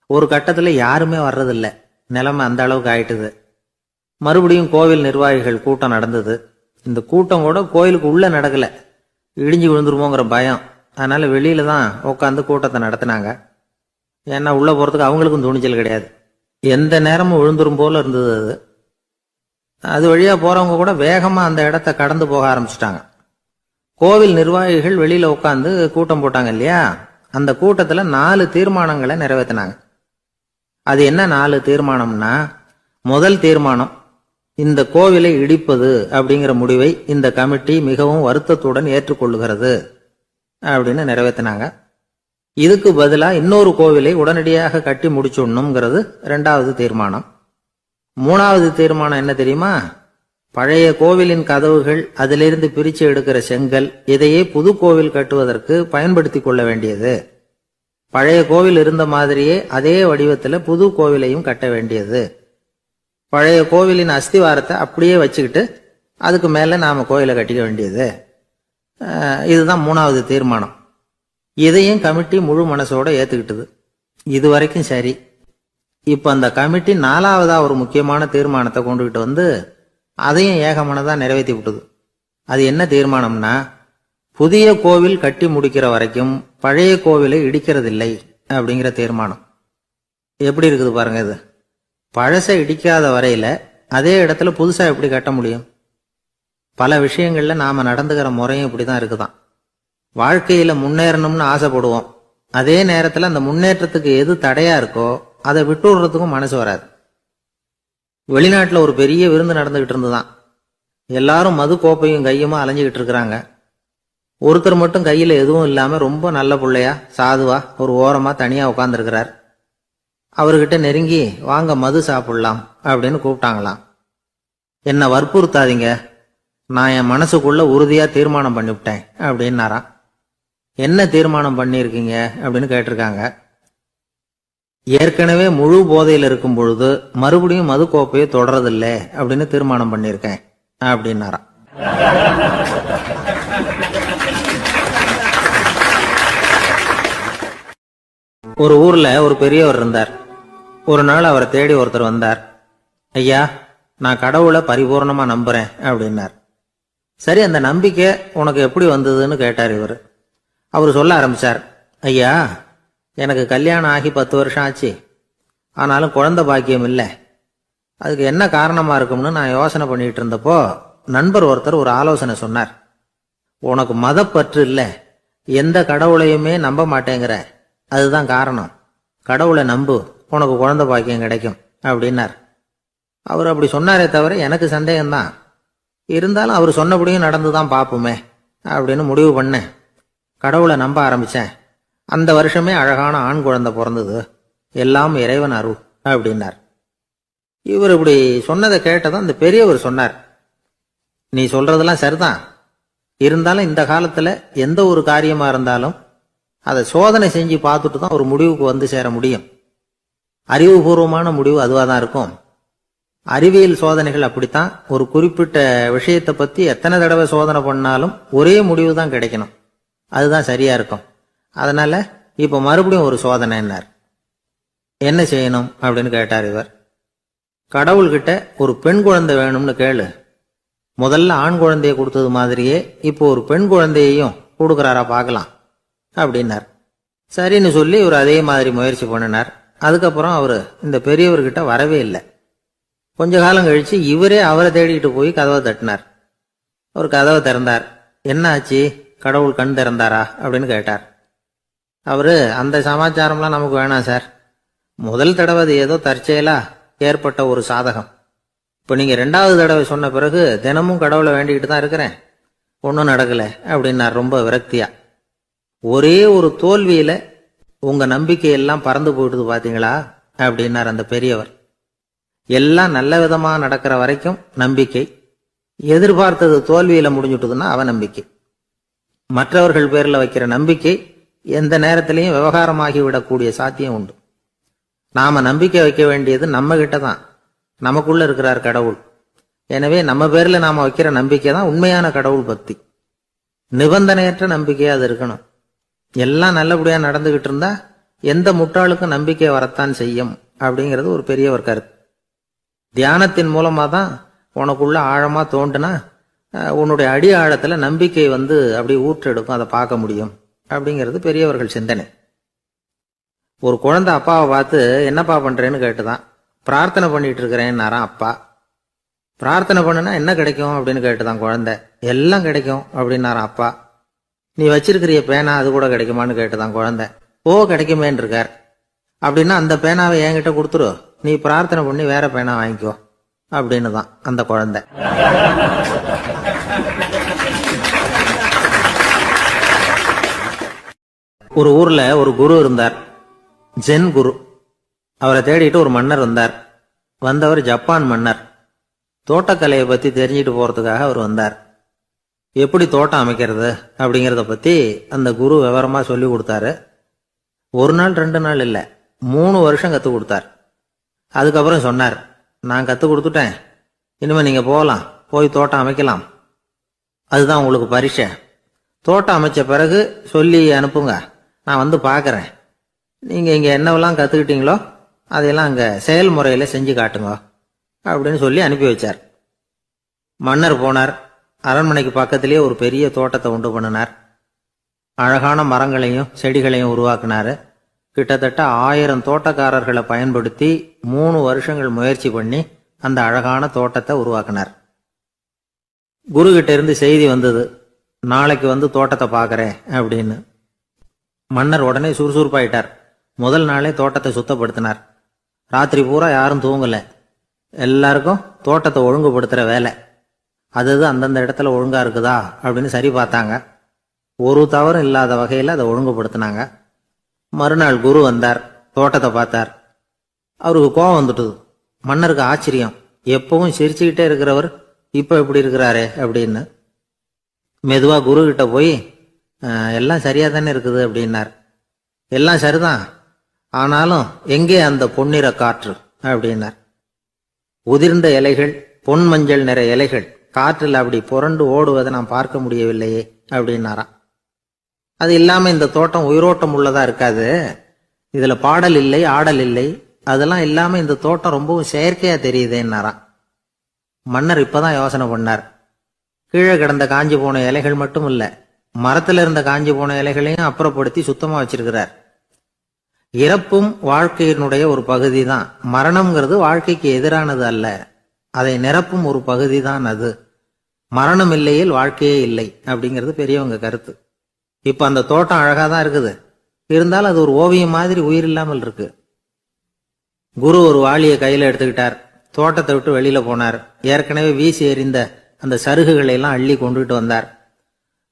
ஒரு கட்டத்துல யாருமே வர்றதில்ல. நிலைமை அந்த அளவுக்கு ஆயிட்டுது. மறுபடியும் கோவில் நிர்வாகிகள் கூட்டம் நடந்தது. இந்த கூட்டம் கூட கோயிலுக்கு உள்ள நடக்கல, இடிஞ்சு விழுந்துருமோங்கிற பயம். அதனால வெளியில தான் உட்காந்து கூட்டத்தை நடத்தினாங்க. ஏன்னா உள்ள போறதுக்கு அவங்களுக்கும் துணிச்சல் கிடையாது. எந்த நேரமும் விழுந்துரும் போல இருந்தது அது. அது வழியா போறவங்க கூட வேகமா அந்த இடத்த கடந்து போக ஆரம்பிச்சுட்டாங்க. கோவில் நிர்வாகிகள் வெளியில உட்காந்து கூட்டம் போட்டாங்க இல்லையா, அந்த கூட்டத்துல 4 தீர்மானங்களை நிறைவேற்றினாங்க. அது என்ன 4 தீர்மானம்னா, முதல் தீர்மானம், இந்த கோவிலை இடிப்பது அப்படிங்கிற முடிவை இந்த கமிட்டி மிகவும் வருத்தத்துடன் ஏற்றுக்கொள்ளுகிறது அப்படின்னு நிறைவேற்றினாங்க. இதுக்கு பதிலா இன்னொரு கோவிலை உடனடியாக கட்டி முடிச்சுடணுங்கிறது 2வது தீர்மானம். 3வது தீர்மானம் என்ன தெரியுமா? பழைய கோவிலின் கதவுகள், அதிலிருந்து பிரிச்சு எடுக்கிற செங்கல், இதையே புது கோவில் கட்டுவதற்கு பயன்படுத்தி கொள்ள வேண்டியது. பழைய கோவில் இருந்த மாதிரியே அதே வடிவத்துல புது கோவிலையும் கட்ட வேண்டியது. பழைய கோவிலின் அஸ்திவாரத்தை அப்படியே வச்சுக்கிட்டு அதுக்கு மேல நாம கோயிலை கட்டிக்க வேண்டியது. இதுதான் 3வது தீர்மானம். இதையும் கமிட்டி முழு மனசோட ஏத்துக்கிட்டது. இது வரைக்கும் சரி. இப்ப அந்த கமிட்டி 4வதா ஒரு முக்கியமான தீர்மானத்தை கொண்டுகிட்டு வந்து அதையும் ஏகமனதா நிறைவேற்றி விட்டது. அது என்ன தீர்மானம்னா, புதிய கோவில் கட்டி முடிக்கிற வரைக்கும் பழைய கோவிலை இடிக்கிறதில்லை அப்படிங்கிற தீர்மானம். எப்படி இருக்குது பாருங்க இது. பழசை இடிக்காத வரையில அதே இடத்துல புதுசா எப்படி கட்ட முடியும்? பல விஷயங்கள்ல நாம நடந்துகிற முறையும் இப்படிதான் இருக்குதான். வாழ்க்கையில முன்னேறணும்னு ஆசைப்படுவோம். அதே நேரத்துல அந்த முன்னேற்றத்துக்கு எது தடையா இருக்கோ அதை விட்டு விடுறதுக்கும் மனசு வராது. வெளிநாட்டுல ஒரு பெரிய விருந்து நடந்துகிட்டு இருந்துதான். எல்லாரும் மது கோப்பையும் கையுமா அலைஞ்சுகிட்டு இருக்கிறாங்க. ஒருத்தர் மட்டும் கையில எதுவும் இல்லாம ரொம்ப நல்ல பிள்ளையா சாதுவா ஒரு ஓரமா தனியா உட்கார்ந்துருக்கிறார். அவர்கிட்ட நெருங்கி, வாங்க மது சாப்பிடலாம் அப்படின்னு கூப்பிட்டாங்களாம். என்ன வற்புறுத்தாதீங்க, நான் என் மனசுக்குள்ள உறுதியா தீர்மானம் பண்ணிவிட்டேன் அப்படின்னாராம். என்ன தீர்மானம் பண்ணிருக்கீங்க அப்படின்னு கேட்டிருக்காங்க. ஏற்கனவே முழு போதையில் இருக்கும் பொழுது மறுபடியும் மது கோப்பையை தொடறதில்லை அப்படின்னு தீர்மானம் பண்ணிருக்கேன் அப்படின்னாராம். ஒரு ஊர்ல ஒரு பெரியவர் இருந்தார். ஒரு நாள் அவரை தேடி ஒருத்தர் வந்தார். ஐயா, நான் கடவுளை பரிபூர்ணமா நம்புறேன் அப்படின்னார். சரி, அந்த நம்பிக்கை உனக்கு எப்படி வந்ததுன்னு கேட்டார் இவர். அவர் சொல்ல ஆரம்பிச்சார். ஐயா, எனக்கு கல்யாணம் ஆகி 10 வருஷம் ஆச்சு. ஆனாலும் குழந்தை பாக்கியம் இல்லை. அதுக்கு என்ன காரணமா இருக்கும்னு நான் யோசனை பண்ணிட்டு இருந்தப்போ நண்பர் ஒருத்தர் ஒரு ஆலோசனை சொன்னார். உனக்கு மதப்பற்று இல்லை, எந்த கடவுளையுமே நம்ப மாட்டேங்கிற, அதுதான் காரணம். கடவுளை நம்பு, உனக்கு குழந்தை பாக்கியம் கிடைக்கும் அப்படின்னார். அவர் அப்படி சொன்னாரே தவிர எனக்கு சந்தேகம்தான். இருந்தாலும் அவர் சொன்னபடியும் நடந்துதான் பார்ப்போமே அப்படின்னு முடிவு பண்ணேன். கடவுளை நம்ப ஆரம்பிச்சேன். அந்த வருஷமே அழகான ஆண் குழந்தை பிறந்தது. எல்லாம் இறைவன் அருள் அப்படின்னார். இவர் இப்படி சொன்னதை கேட்டதும் அந்த பெரியவர் சொன்னார், நீ சொல்றதெல்லாம் சரிதான், இருந்தாலும் இந்த காலத்துல எந்த ஒரு காரியமா இருந்தாலும் அதை சோதனை செஞ்சு பார்த்துட்டு தான் ஒரு முடிவுக்கு வந்து சேர முடியும். அறிவுபூர்வமான முடிவு அதுவாக தான் இருக்கும். அறிவியல் சோதனைகள் அப்படித்தான். ஒரு குறிப்பிட்ட விஷயத்தை பத்தி எத்தனை தடவை சோதனை பண்ணாலும் ஒரே முடிவு தான் கிடைக்கணும். அதுதான் சரியா இருக்கும். அதனால இப்ப மறுபடியும் ஒரு சோதனைன்னார். என்ன செய்யணும் அப்படின்னு கேட்டார் இவர். கடவுள்கிட்ட ஒரு பெண் குழந்தை வேணும்னு கேளு. முதல்ல ஆண் குழந்தைய கொடுத்தது மாதிரியே இப்போ ஒரு பெண் குழந்தையையும் கொடுக்கறாரா பார்க்கலாம் அப்படின்னார். சரின்னு சொல்லி இவர் அதே மாதிரி முயற்சி பண்ணினார். அதுக்கப்புறம் அவரு இந்த பெரியவர்கிட்ட வரவே இல்லை. கொஞ்ச காலம் கழிச்சு இவரே அவரை தேடிட்டு போய் கதவை தட்டினார். அவர் கதவை திறந்தார். என்ன ஆச்சு, கடவுள் கண் திறந்தாரா அப்படின்னு கேட்டார். அவரு, அந்த சமாச்சாரம்லாம் நமக்கு வேணாம் சார். முதல் தடவை அது ஏதோ தற்செயலா ஏற்பட்ட ஒரு சாதகம். இப்போ நீங்க 2வது தடவை சொன்ன பிறகு தினமும் கடவுளை வேண்டிக்கிட்டு தான் இருக்கிறேன், ஒன்றும் நடக்கல அப்படின்னார் ரொம்ப விரக்தியா. ஒரே ஒரு தோல்வியில உங்க நம்பிக்கையெல்லாம் பறந்து போயிடுது பாத்தீங்களா அப்படின்னார் அந்த பெரியவர். எல்லாம் நல்ல விதமா நடக்கிற வரைக்கும் நம்பிக்கை, எதிர்பார்த்தது தோல்வியில முடிஞ்சுட்டுதுன்னா அவநம்பிக்கை. மற்றவர்கள் பேர்ல வைக்கிற நம்பிக்கை எந்த நேரத்திலையும் விவகாரமாகி விடக்கூடிய சாத்தியம் உண்டு. நாம நம்பிக்கை வைக்க வேண்டியது நம்ம கிட்ட தான். நமக்குள்ள இருக்கிறார் கடவுள். எனவே நம்ம பேர்ல நாம வைக்கிற நம்பிக்கை தான் உண்மையான கடவுள் பக்தி. நிபந்தனையற்ற நம்பிக்கையா அது இருக்கணும். எல்லாம் நல்லபடியா நடந்துகிட்டு இருந்தா எந்த முட்டாளுக்கும் நம்பிக்கை வரத்தான் செய்யும் அப்படிங்கிறது ஒரு பெரியவர் கருத்து. தியானத்தின் மூலமா தான் உனக்குள்ள ஆழமா தோண்டுனா உன்னுடைய அடி ஆழத்துல நம்பிக்கை வந்து அப்படி ஊற்றெடுக்கும், அதை பார்க்க முடியும் அப்படிங்கிறது பெரியவர்கள் சிந்தனை. ஒரு குழந்தை அப்பாவை பார்த்து என்னப்பா பண்றேன்னு கேட்டுதான். பிரார்த்தனை பண்ணிட்டு இருக்கிறேன்னாராம் அப்பா. பிரார்த்தனை பண்ணுனா என்ன கிடைக்கும் அப்படின்னு கேட்டுதான் குழந்தை. எல்லாம் கிடைக்கும் அப்படின்னாராம் அப்பா. நீ வச்சிருக்கிறிய பேனா அது கூட கிடைக்குமான்னு கேட்டுதான் குழந்தை. ஓ, கிடைக்குமேன்னு இருக்கார். அப்படின்னா அந்த பேனாவை என்கிட்ட கொடுத்துரு, நீ பிரார்த்தனை பண்ணி வேற பேனா வாங்கிக்கோ அப்படின்னு தான் அந்த குழந்தை. ஒரு ஊர்ல ஒரு குரு இருந்தார், ஜென் குரு. அவரை தேடிட்டு ஒரு மன்னர் வந்தார். வந்தவர் ஜப்பான் மன்னர். தோட்டக்கலையை பத்தி தெரிஞ்சுட்டு போறதுக்காக அவர் வந்தார். எப்படி தோட்டம் அமைக்கிறது அப்படிங்கிறத பத்தி அந்த குரு விவரமா சொல்லி கொடுத்தாரு. 1 நாள் 2 நாள் இல்ல, 3 வருஷம் கத்து கொடுத்தார். அதுக்கப்புறம் சொன்னார், நான் கத்து கொடுத்துட்டேன், இனிமே நீங்க போகலாம், போய் தோட்டம் அமைக்கலாம். அதுதான் உங்களுக்கு பரீட்சை. தோட்டம் அமைச்ச பிறகு சொல்லி அனுப்புங்க, நான் வந்து பார்க்கறேன். நீங்க இங்க என்னவெல்லாம் கத்துக்கிட்டீங்களோ அதையெல்லாம் அங்க செயல்முறையில செஞ்சு காட்டுங்க அப்படின்னு சொல்லி அனுப்பி வச்சார். மன்னர் போனார். அரண்மனைக்கு பக்கத்திலேயே ஒரு பெரிய தோட்டத்தை உண்டு பண்ணினார். அழகான மரங்களையும் செடிகளையும் உருவாக்கினாரு. கிட்டத்தட்ட 1000 தோட்டக்காரர்களை பயன்படுத்தி 3 வருஷங்கள் முயற்சி பண்ணி அந்த அழகான தோட்டத்தை உருவாக்கினார். குரு கிட்ட இருந்து செய்தி வந்தது, நாளைக்கு வந்து தோட்டத்தை பார்க்கறேன் அப்படின்னு. மன்னர் உடனே சுறுசுறுப்பாயிட்டார். முதல் நாளே தோட்டத்தை சுத்தப்படுத்தினார். ராத்திரி பூரா யாரும் தூங்கல. எல்லாருக்கும் தோட்டத்தை ஒழுங்குபடுத்துற வேலை. அது அந்தந்த இடத்துல ஒழுங்கா இருக்குதா அப்படின்னு சரி பார்த்தாங்க. ஒரு தவறும் இல்லாத வகையில் அதை ஒழுங்குபடுத்தினாங்க. மறுநாள் குரு வந்தார், தோட்டத்தை பார்த்தார். அவருக்கு கோபம் வந்துட்டுது. மன்னருக்கு ஆச்சரியம், எப்பவும் சிரிச்சுக்கிட்டே இருக்கிறவர் இப்ப எப்படி இருக்கிறாரே அப்படின்னு. மெதுவா குரு கிட்ட போய் எல்லாம் சரியா தானே இருக்குது அப்படின்னார். எல்லாம் சரிதான், ஆனாலும் எங்கே அந்த பொன்னிற காற்று அப்படின்னார். உதிர்ந்த இலைகள், பொன் மஞ்சள் நிற இலைகள் காற்றில் அப்படி புரண்டு ஓடுவதை நான் பார்க்க முடியவில்லையே அப்படின்னாராம். அது இல்லாம இந்த தோட்டம் உயிரோட்டம் உள்ளதா இருக்காது, இதுல பாடல் இல்லை, ஆடல் இல்லை, அதெல்லாம் இல்லாம இந்த தோட்டம் ரொம்பவும் செயற்கையா தெரியுதேன்னாராம். மன்னர் இப்பதான் யோசனை பண்ணார். கீழே கிடந்த காஞ்சி போன இலைகள் மட்டும் இல்ல, மரத்துல இருந்த காஞ்சி போன இலைகளையும் அப்புறப்படுத்தி சுத்தமா வச்சிருக்கிறார். இறப்பும் வாழ்க்கையினுடைய ஒரு பகுதி தான். மரணம்ங்கிறது வாழ்க்கைக்கு எதிரானது அல்ல, அதை நிரப்பும் ஒரு பகுதி தான் அது. மரணம் இல்லையில் வாழ்க்கையே இல்லை அப்படிங்கிறது பெரியவங்க கருத்து. இப்ப அந்த தோட்டம் அழகா தான் இருக்குது, இருந்தாலும் அது ஒரு ஓவியம் மாதிரி உயிர் இல்லாமல் இருக்கு. குரு ஒரு வாளியை கையில எடுத்துக்கிட்டார். தோட்டத்தை விட்டு வெளியில போனார். ஏற்கனவே வீசி எறிந்த அந்த சருகுகளை எல்லாம் அள்ளி கொண்டுகிட்டு வந்தார்.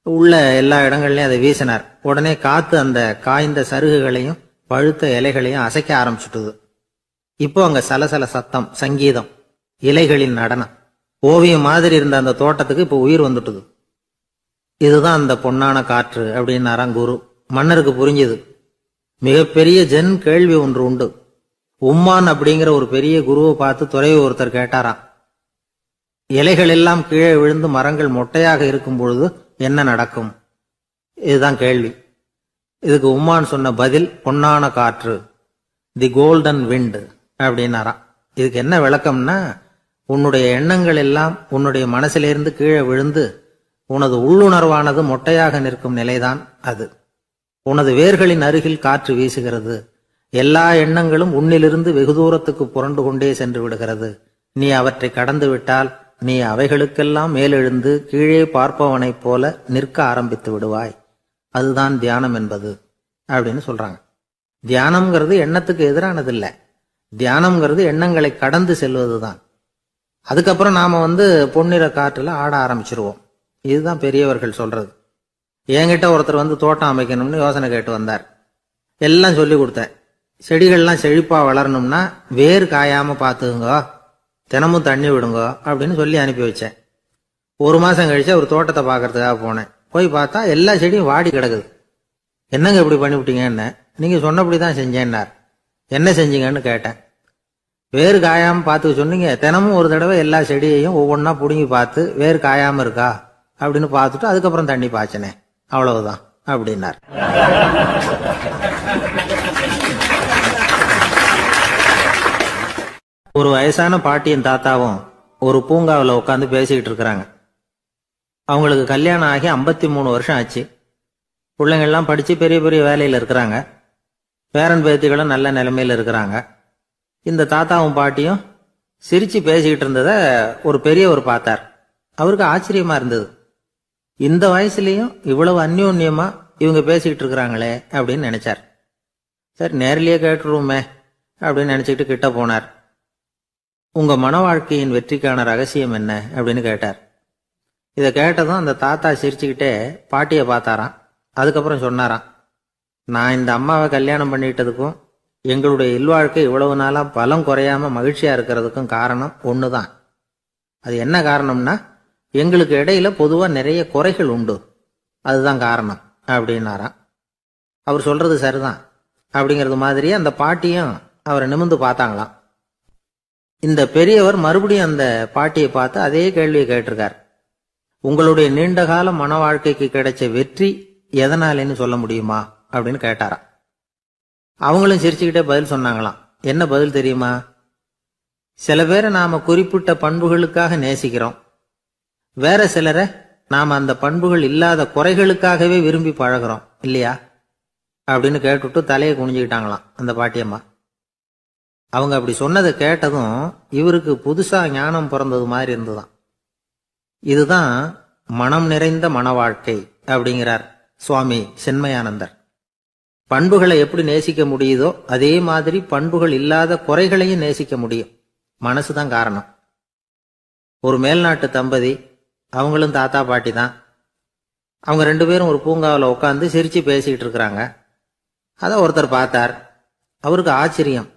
உள்ள எல்லா இடங்கள்லயும் அதை வீசினார். உடனே காத்து அந்த காய்ந்த சருகுகளையும் பழுத்த இலைகளையும் அசைக்க ஆரம்பிச்சுட்டுது. இப்போ அங்க சலசல சத்தம், சங்கீதம், இலைகளின் நடனம், ஓவியம் மாதிரி இருந்த அந்த தோட்டத்துக்கு இப்போ உயிர் வந்துட்டுது. இதுதான் அந்த பொன்னான காற்று அப்படின்னாராம் குரு. மன்னருக்கு புரிஞ்சுது. மிகப்பெரிய ஜென் கேள்வி ஒன்று உண்டு. உம்மான் அப்படிங்கிற ஒரு பெரிய குருவை பார்த்து துறவி ஒருத்தர் கேட்டாராம், இலைகள் எல்லாம் கீழே விழுந்து மரங்கள் மொட்டையாக இருக்கும் பொழுது என்ன நடக்கும்? இதுதான் கேள்வி. இதுக்கு உம்மான் சொன்ன பதில் பொன்னான காற்று, தி கோல்டன் விண்ட் அப்படின்னாராம். இதுக்கு என்ன விளக்கம்னா, உன்னுடைய எண்ணங்கள் எல்லாம் உன்னுடைய மனசிலிருந்து கீழே விழுந்து உனது உள்ளுணர்வானது மொட்டையாக நிற்கும் நிலைதான் அது. உனது வேர்களின் அருகில் காற்று வீசுகிறது. எல்லா எண்ணங்களும் உன்னிலிருந்து வெகு தூரத்துக்கு புரண்டு கொண்டே சென்று விடுகிறது. நீ அவற்றை கடந்து விட்டால் நீ அவைகளுக்கெல்லாம் மேலெழுந்து கீழே பார்ப்பவனைப் போல நிற்க ஆரம்பித்து விடுவாய். அதுதான் தியானம் என்பது அப்படின்னு சொல்றாங்க. தியானம்ங்கிறது எண்ணத்துக்கு எதிரானது இல்லை. தியானம்ங்கிறது எண்ணங்களை கடந்து செல்வதுதான். அதுக்கப்புறம் நாம பொன்னிற காற்றுல ஆட ஆரம்பிச்சிருவோம். இதுதான் பெரியவர்கள் சொல்றது. என்கிட்ட ஒருத்தர் தோட்டம் அமைக்கணும்னு யோசனை கேட்டு வந்தார். எல்லாம் சொல்லி கொடுத்தேன். செடிகள்லாம் செழிப்பா வளரணும்னா வேர் காயாம பாத்துக்குங்க, தினமும் தண்ணி விடுங்க அப்படின்னு சொல்லி அனுப்பி வச்சேன். ஒரு மாசம் கழிச்சு ஒரு தோட்டத்தை பாக்கிறதுக்காக போனேன். போய் பார்த்தா எல்லா செடியும் வாடி கிடக்குது. என்னங்க இப்படி பண்ணிவிட்டீங்கன்னு. நீங்க சொன்னபடிதான் செஞ்சேன்னார். என்ன செஞ்சீங்கன்னு கேட்டேன். வேறு காயாம பார்த்துக்க சொன்னீங்க, தினமும் ஒரு தடவை எல்லா செடியையும் ஒவ்வொன்னா புடுங்கி பார்த்து வேறு காயாம இருக்கா அப்படின்னு பார்த்துட்டு அதுக்கப்புறம் தண்ணி பாய்ச்சனே, அவ்வளவுதான் அப்படின்னார். ஒரு வயசான பாட்டியின் தாத்தாவும் ஒரு பூங்காவில் உட்காந்து பேசிக்கிட்டு இருக்கிறாங்க. அவங்களுக்கு கல்யாணம் ஆகி 53 வருஷம் ஆச்சு. பிள்ளைங்கள்லாம் படிச்சு பெரிய பெரிய வேலையில் இருக்கிறாங்க. பேரன் பேத்திகளும் நல்ல நிலைமையில இருக்கிறாங்க. இந்த தாத்தாவும் பாட்டியும் சிரிச்சு பேசிக்கிட்டு இருந்ததை ஒரு பெரியவர் பார்த்தார். அவருக்கு ஆச்சரியமா இருந்தது. இந்த வயசுலயும் இவ்வளவு அந்யோன்யமா இவங்க பேசிக்கிட்டு இருக்கிறாங்களே அப்படின்னு நினைச்சார். சரி, நேரிலேயே கேட்டுருவோமே அப்படின்னு நினைச்சுக்கிட்டு கிட்ட போனார். உங்க மன வாழ்க்கையின் வெற்றிக்கான ரகசியம் என்ன அப்படின்னு கேட்டார். இதை கேட்டதும் அந்த தாத்தா சிரிச்சுக்கிட்டே பாட்டியை பார்த்தாராம். அதுக்கப்புறம் சொன்னாராம், நான் இந்த அம்மாவை கல்யாணம் பண்ணிட்டதுக்கும் எங்களுடைய இல்வாழ்க்கை இவ்வளவு நாளா பலம் குறையாம மகிழ்ச்சியா இருக்கிறதுக்கும் காரணம் ஒண்ணுதான். அது என்ன காரணம்னா, எங்களுக்கு இடையில பொதுவா நிறைய குறைகள் உண்டு, அதுதான் காரணம் அப்படின்னாராம். அவர் சொல்றது சரிதான் அப்படிங்கிறது மாதிரியே அந்த பாட்டியும் அவரை நிமிர்ந்து பார்த்தாங்களாம். இந்த பெரியவர் மறுபடியும் அந்த பாட்டியை பார்த்து அதே கேள்வியை கேட்டிருக்கார். உங்களுடைய நீண்டகால மன வாழ்க்கைக்கு கிடைச்ச வெற்றி எதனாலேன்னு சொல்ல முடியுமா அப்படின்னு கேட்டாராம். அவங்களும் சிரிச்சுக்கிட்டே பதில் சொன்னாங்களாம். என்ன பதில் தெரியுமா? சில பேரை நாம குறிப்பிட்ட பண்புகளுக்காக நேசிக்கிறோம், வேற சிலரை நாம அந்த பண்புகள் இல்லாத குறைகளுக்காகவே விரும்பி பழகிறோம் இல்லையா அப்படின்னு கேட்டுட்டு தலையை குனிஞ்சுக்கிட்டாங்களாம் அந்த பாட்டியம்மா. அவங்க அப்படி சொன்னதை கேட்டதும் இவருக்கு புதுசா ஞானம் பிறந்தது மாதிரி இருந்துதான். இதுதான் மனம் நிறைந்த மன வாழ்க்கை அப்படிங்கிறார் சுவாமி சின்மயானந்தர். பண்புகளை எப்படி நேசிக்க முடியுதோ அதே மாதிரி பண்புகள் இல்லாத குறைகளையும் நேசிக்க முடியும். மனசுதான் காரணம். ஒரு மேல்நாட்டு தம்பதி, அவங்களும் தாத்தா பாட்டி தான். அவங்க 2 பேரும் ஒரு பூங்காவில் உட்காந்து சிரிச்சு பேசிக்கிட்டு இருக்கிறாங்க. அதை ஒருத்தர் பார்த்தார். அவருக்கு ஆச்சரியம்.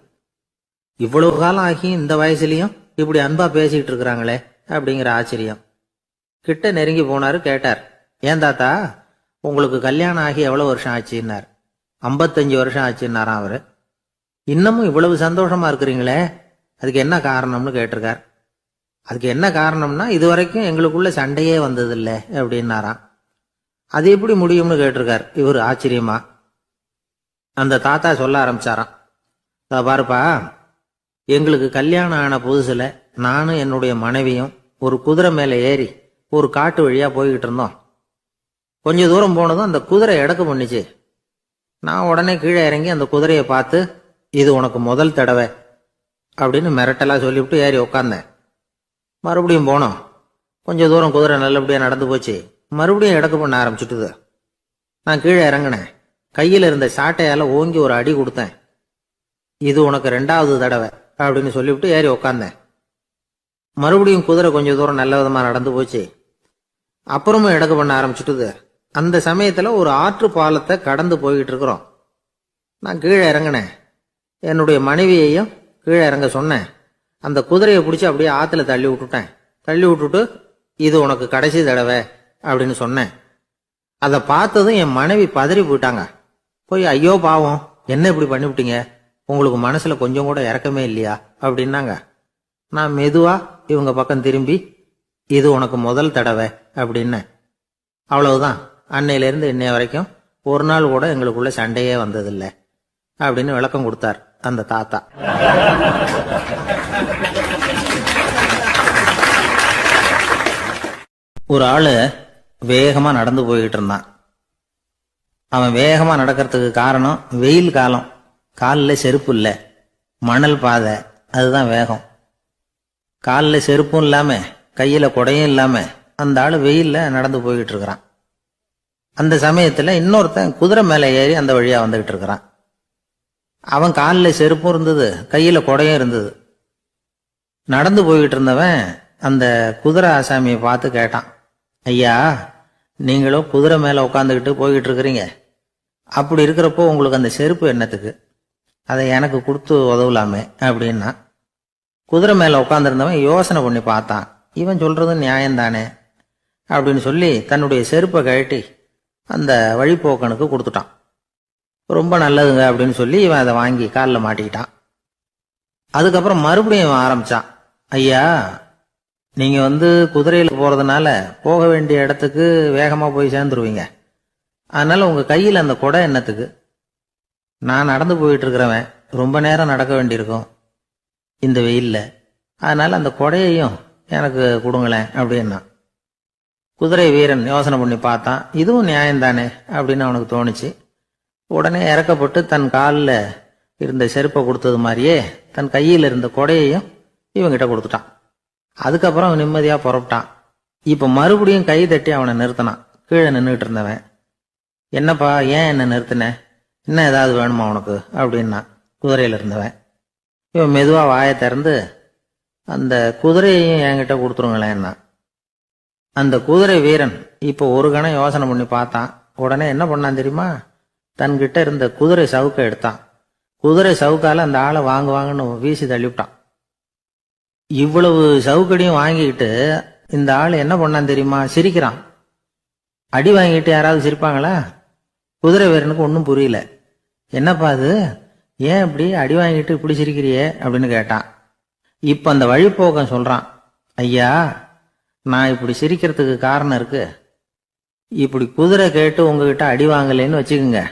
இவ்வளவு காலம் ஆகி இந்த வயசுலயும் இப்படி அன்பா பேசிக்கிட்டு இருக்கிறாங்களே அப்படிங்கிற ஆச்சரியம். கிட்ட நெருங்கி போனாரு. கேட்டார், ஏன் தாத்தா உங்களுக்கு கல்யாணம் ஆகி எவ்வளவு வருஷம் ஆச்சுன்னார். 55 வருஷம் ஆச்சுன்னாராம் அவரு. இன்னமும் இவ்வளவு சந்தோஷமா இருக்கிறீங்களே, அதுக்கு என்ன காரணம்னு கேட்டிருக்கார். அதுக்கு என்ன காரணம்னா, இதுவரைக்கும் எங்களுக்குள்ள சண்டையே வந்ததில்லை அப்படின்னாராம். அது எப்படி முடியும்னு கேட்டிருக்கார் இவர் ஆச்சரியமா. அந்த தாத்தா சொல்ல ஆரம்பிச்சாராம், பாருப்பா, எங்களுக்கு கல்யாணம் ஆன புதுசுல நானும் என்னுடைய மனைவியும் ஒரு குதிரை மேல ஏறி ஒரு காட்டு வழியா போய்கிட்டு இருந்தோம். கொஞ்ச தூரம் போனதும் அந்த குதிரை எடக்கு பண்ணிச்சு. நான் உடனே கீழே இறங்கி அந்த குதிரையை பார்த்து, இது உனக்கு முதல் தடவை அப்படின்னு மிரட்டலா சொல்லிவிட்டு ஏறி உக்காந்தேன். மறுபடியும் போனோம். கொஞ்ச தூரம் குதிரை நல்லபடியா நடந்து போச்சு. மறுபடியும் எடக்கு பண்ண ஆரம்பிச்சுட்டுது. நான் கீழே இறங்கினேன். கையில இருந்த சாட்டையால ஓங்கி ஒரு அடி கொடுத்தேன். இது உனக்கு 2வது தடவை அப்படின்னு சொல்லிவிட்டு ஏறி உக்காந்தேன். மறுபடியும் குதிரை கொஞ்சம் தூரம் நல்ல விதமாக நடந்து போச்சு. அப்புறமும் இடக்கு பண்ண ஆரம்பிச்சுட்டுது. அந்த சமயத்தில் ஒரு ஆற்று பாலத்தை கடந்து போய்கிட்டு இருக்கிறோம். நான் கீழே இறங்கினேன். என்னுடைய மனைவியையும் கீழே இறங்க சொன்னேன். அந்த குதிரையை பிடிச்சி அப்படியே ஆற்றுல தள்ளி விட்டுட்டேன். தள்ளி விட்டுட்டு இது உனக்கு கடைசி தடவை அப்படின்னு சொன்னேன். அதை பார்த்ததும் என் மனைவி பதறி போயிட்டாங்க. போய் ஐயோ பாவம், என்ன இப்படி பண்ணிவிட்டீங்க, உங்களுக்கு மனசுல கொஞ்சம் கூட இறக்கமே இல்லையா அப்படின்னாங்க. நான் மெதுவா இவங்க பக்கம் திரும்பி இது உனக்கு முதல் தடவை அப்படின்னேன். அவ்வளவுதான், அன்னையிலேருந்து இன்னைய வரைக்கும் ஒரு நாள் கூட எங்களுக்குள்ள சண்டையே வந்ததில்லை அப்படின்னு விளக்கம் கொடுத்தார் அந்த தாத்தா. ஒரு ஆளு வேகமா நடந்து போய்கிட்டு இருந்தான். அவன் வேகமா நடக்கிறதுக்கு காரணம் வெயில் காலம், காலில் செருப்பு இல்லை, மணல் பாதை, அதுதான் வேகம். காலில் செருப்பும் இல்லாம கையில குடையும் இல்லாம அந்த ஆளு வெயில்ல நடந்து போய்கிட்டு இருக்கிறான். அந்த சமயத்துல இன்னொருத்தன் குதிரை மேல ஏறி அந்த வழியா வந்துகிட்டு இருக்கிறான். அவன் காலில் செருப்பும் இருந்தது, கையில குடையும் இருந்தது. நடந்து போய்கிட்டு இருந்தவன் அந்த குதிரை ஆசாமியை பார்த்து கேட்டான், ஐயா, நீங்களும் குதிரை மேல உட்காந்துக்கிட்டு போய்கிட்டு இருக்கிறீங்க, அப்படி இருக்கிறப்போ உங்களுக்கு அந்த செருப்பு என்னத்துக்கு, அதை எனக்கு கொடுத்து உதவலாமே அப்படின்னா. குதிரை மேல உட்காந்துருந்தவன் யோசனை பண்ணி பார்த்தான். இவன் சொல்றது நியாயம்தானே அப்படின்னு சொல்லி தன்னுடைய செருப்பை கழட்டி அந்த வழிப்போக்கனுக்கு கொடுத்துட்டான். ரொம்ப நல்லதுங்க அப்படின்னு சொல்லி இவன் அதை வாங்கி காலில் மாட்டிக்கிட்டான். அதுக்கப்புறம் மறுபடியும் இவன் ஆரம்பிச்சான், ஐயா, நீங்க குதிரையில போறதுனால போக வேண்டிய இடத்துக்கு வேகமா போய் சேர்ந்துருவீங்க, அதனால உங்க கையில் அந்த குடை என்னத்துக்கு, நான் நடந்து போயிட்டு இருக்கிறவன் ரொம்ப நேரம் நடக்க வேண்டியிருக்கும் இந்த வெயில்ல, அதனால அந்த குடையையும் எனக்கு கொடுங்களேன் அப்படின்னா. குதிரை வீரன் யோசனை பண்ணி பார்த்தான், இதுவும் நியாயம்தானே அப்படின்னு அவனுக்கு தோணுச்சு. உடனே இறக்கப்பட்டு தன் காலில் இருந்த செருப்பை கொடுத்தது மாதிரியே தன் கையில் இருந்த குடையையும் இவங்கிட்ட கொடுத்துட்டான். அதுக்கப்புறம் அவன் நிம்மதியா புறப்பட்டான். இப்ப மறுபடியும் கை தட்டி அவனை நிறுத்தினான். கீழே நின்றுட்டு இருந்தவன், என்னப்பா ஏன் என்ன நிறுத்தின, இன்னும் ஏதாவது வேணுமா உனக்கு அப்படின்னா குதிரையில இருந்தவன். இவன் மெதுவா வாயை திறந்து அந்த குதிரையையும் என்கிட்ட கொடுத்துருங்களேன்னா. அந்த குதிரை வீரன் இப்போ ஒரு கணம் யோசனை பண்ணி பார்த்தான். உடனே என்ன பண்ணான் தெரியுமா, தன்கிட்ட இருந்த குதிரை சவுக்கை எடுத்தான். குதிரை சவுக்கால அந்த ஆளை வாங்குவாங்கன்னு வீசி தள்ளிவிட்டான். இவ்வளவு சவுக்கடியும் வாங்கிக்கிட்டு இந்த ஆள் என்ன பண்ணான் தெரியுமா, சிரிக்கிறான். அடி வாங்கிட்டு யாராவது சிரிப்பாங்களா? குதிரை வீரனுக்கு ஒன்றும் புரியல. என்னப்பா அது, ஏன் இப்படி அடி வாங்கிட்டு இப்படி சிரிக்கிறியே அப்படின்னு கேட்டான். இப்ப அந்த வழிப்போக்கன் சொல்றான், ஐயா, நான் இப்படி சிரிக்கிறதுக்கு காரணம் இருக்கு. இப்படி குதிரை கேட்டு உங்ககிட்ட அடி வாங்கலைன்னு வச்சுக்கோங்க,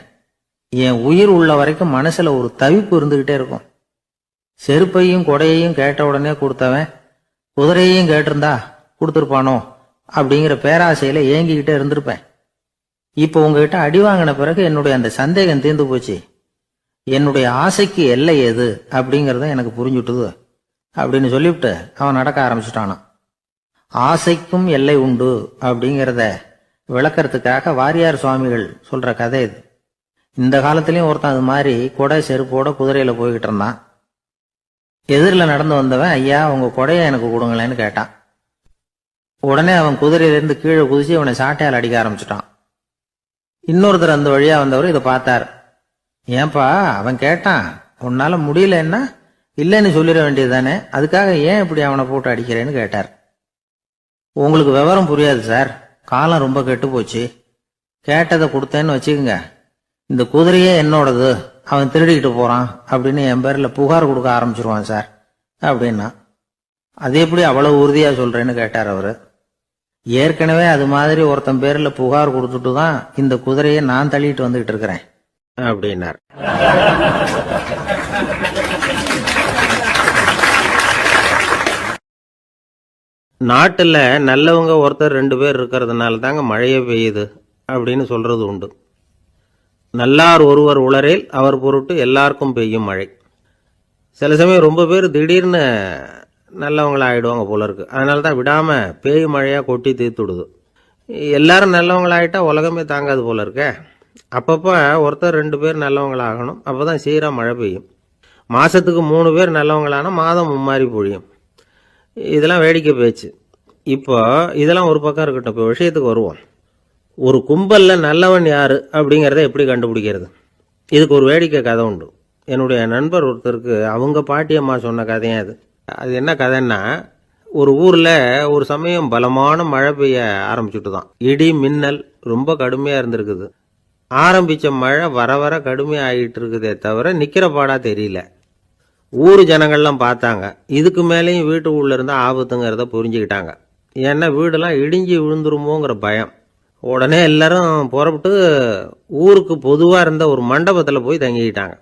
என் உயிர் உள்ள வரைக்கும் மனசுல ஒரு தவிப்பு இருந்துகிட்டே இருக்கும். செருப்பையும் கொடையையும் கேட்ட உடனே கொடுத்தவன் குதிரையையும் கேட்டிருந்தா கொடுத்துருப்பானோ அப்படிங்கிற பேராசையில ஏங்கிக்கிட்டே இருந்திருப்பேன். இப்போ உங்ககிட்ட அடி வாங்கின பிறகு என்னுடைய அந்த சந்தேகம் தீர்ந்து போச்சு. என்னுடைய ஆசைக்கு எல்லை எது அப்படிங்கறத எனக்கு புரிஞ்சுட்டுது அப்படின்னு சொல்லிவிட்டு அவன் நடக்க ஆரம்பிச்சுட்டானான். ஆசைக்கும் எல்லை உண்டு அப்படிங்கிறத விளக்கறதுக்காக வாரியார் சுவாமிகள் சொல்ற கதை இது. இந்த காலத்திலயும் ஒருத்தன் அது மாதிரி கொடை செருப்போட குதிரையில போய்கிட்டு இருந்தான். எதிரில் நடந்து வந்தவன், ஐயா, உங்க கொடையை எனக்கு கொடுங்களேன்னு கேட்டான். உடனே அவன் குதிரையிலிருந்து கீழே குதிச்சு அவனை சாட்டையால் அடிக்க ஆரம்பிச்சுட்டான். இன்னொருத்தர் அந்த வழியா வந்தவர் இதை பார்த்தார். ஏன்பா, அவன் கேட்டான், உன்னால முடியலன்னா இல்லைன்னு சொல்லிட வேண்டியது தானே, அதுக்காக ஏன் இப்படி அவனை போட்டு அடிக்கிறேன்னு கேட்டார். உங்களுக்கு விவரம் புரியாது சார், காலம் ரொம்ப கெட்டு போச்சு. கேட்டதை கொடுத்தேன்னு வச்சுக்கோங்க, இந்த குதிரையே என்னோடது, அவன் திருடிக்கிட்டு போறான் அப்படின்னு என் பேர்ல புகார் கொடுக்க ஆரம்பிச்சிருவான் சார் அப்படின்னா. அது எப்படி அவ்வளவு உறுதியா சொல்றேன்னு கேட்டார் அவரு. ஏற்கனவே அது மாதிரி ஒருத்தன் பேர்ல புகார் கொடுத்துட்டு தான் இந்த குதிரையை நான் தள்ளிட்டு வந்துகிட்டு இருக்கிறேன் அப்படின்னார். நாட்டுல நல்லவங்க ஒருத்தர் 2 பேர் இருக்கிறதுனால தாங்க மழையே பெய்யுது அப்படின்னு சொல்றது உண்டு. நல்லார் ஒருவர் உளரேல் அவர் பொருட்டு எல்லாருக்கும் பெய்யும் மழை. சில சமயம் ரொம்ப பேர் திடீர்னு நல்லவங்களா ஆயிடுவாங்க போல இருக்கு. அதனால தான் விடாம பேய் மழையா கொட்டி தீர்த்துடுது. எல்லாரும் நல்லவங்களாயிட்டா உலகமே தாங்காது போல இருக்க. அப்பப்போ ஒருத்தர் 2 பேர் நல்லவங்களாகணும், அப்பதான் சீரா மழை பெய்யும். மாசத்துக்கு 3 பேர் நல்லவங்களானா மாதம் மும்மாரி பொழியும். இதெல்லாம் வேடிக்கை பேச்சு. இப்போ இதெல்லாம் ஒரு பக்கம் இருக்கட்டும். இப்போ விஷயத்துக்கு வருவோம். ஒரு கும்பலில் நல்லவன் யார் அப்படிங்கிறத எப்படி கண்டுபிடிக்கிறது? இதுக்கு ஒரு வேடிக்கை கதை உண்டு. என்னுடைய நண்பர் ஒருத்தருக்கு அவங்க பாட்டியம்மா சொன்ன கதையும் அது. அது என்ன கதைன்னா, ஒரு ஊரில் ஒரு சமயம் பலமான மழை பெய்ய ஆரம்பிச்சுட்டு தான். இடி மின்னல் ரொம்ப கடுமையாக இருந்திருக்குது. ஆரம்பித்த மழை வர வர கடுமையாக ஆகிட்டு இருக்குதே தவிர நிற்கிற பாடா தெரியல. ஊர் ஜனங்கள்லாம் பார்த்தாங்க. இதுக்கு மேலேயும் வீட்டு உள்ள இருந்தால் ஆபத்துங்கிறத புரிஞ்சுக்கிட்டாங்க. ஏன்னா வீடெல்லாம் இடிஞ்சு விழுந்துருமோங்கிற பயம். உடனே எல்லாரும் புறப்பட்டு ஊருக்கு பொதுவாக இருந்த ஒரு மண்டபத்தில் போய் தங்கிக்கிட்டாங்க.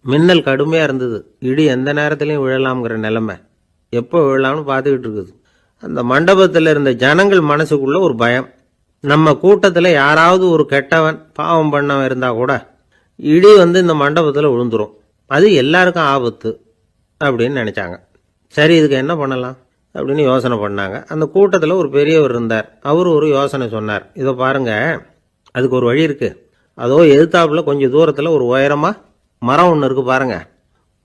மின்னல் கடுமையாக இருந்தது. இடி எந்த நேரத்துலையும் விழலாம்ங்கிற நிலைமை. எப்போ விழலாம்னு பார்த்துக்கிட்டு இருக்குது. அந்த மண்டபத்தில் இருந்த ஜனங்கள் மனசுக்குள்ள ஒரு பயம். நம்ம கூட்டத்தில் யாராவது ஒரு கெட்டவன் பாவம் பண்ணவன் இருந்தால் கூட இடி இந்த மண்டபத்தில் விழுந்துரும். அது எல்லாருக்கும் ஆபத்து அப்படின்னு நினச்சாங்க. சரி, இதுக்கு என்ன பண்ணலாம் அப்படின்னு யோசனை பண்ணாங்க. அந்த கூட்டத்தில் ஒரு பெரியவர் இருந்தார். அவர் ஒரு யோசனை சொன்னார். இதை பாருங்க, அதுக்கு ஒரு வழி இருக்கு. அதோ எதிர்த்தாப்புல கொஞ்சம் தூரத்தில் ஒரு உயரமாக மரம் ஒன்று இருக்கு பாருங்க.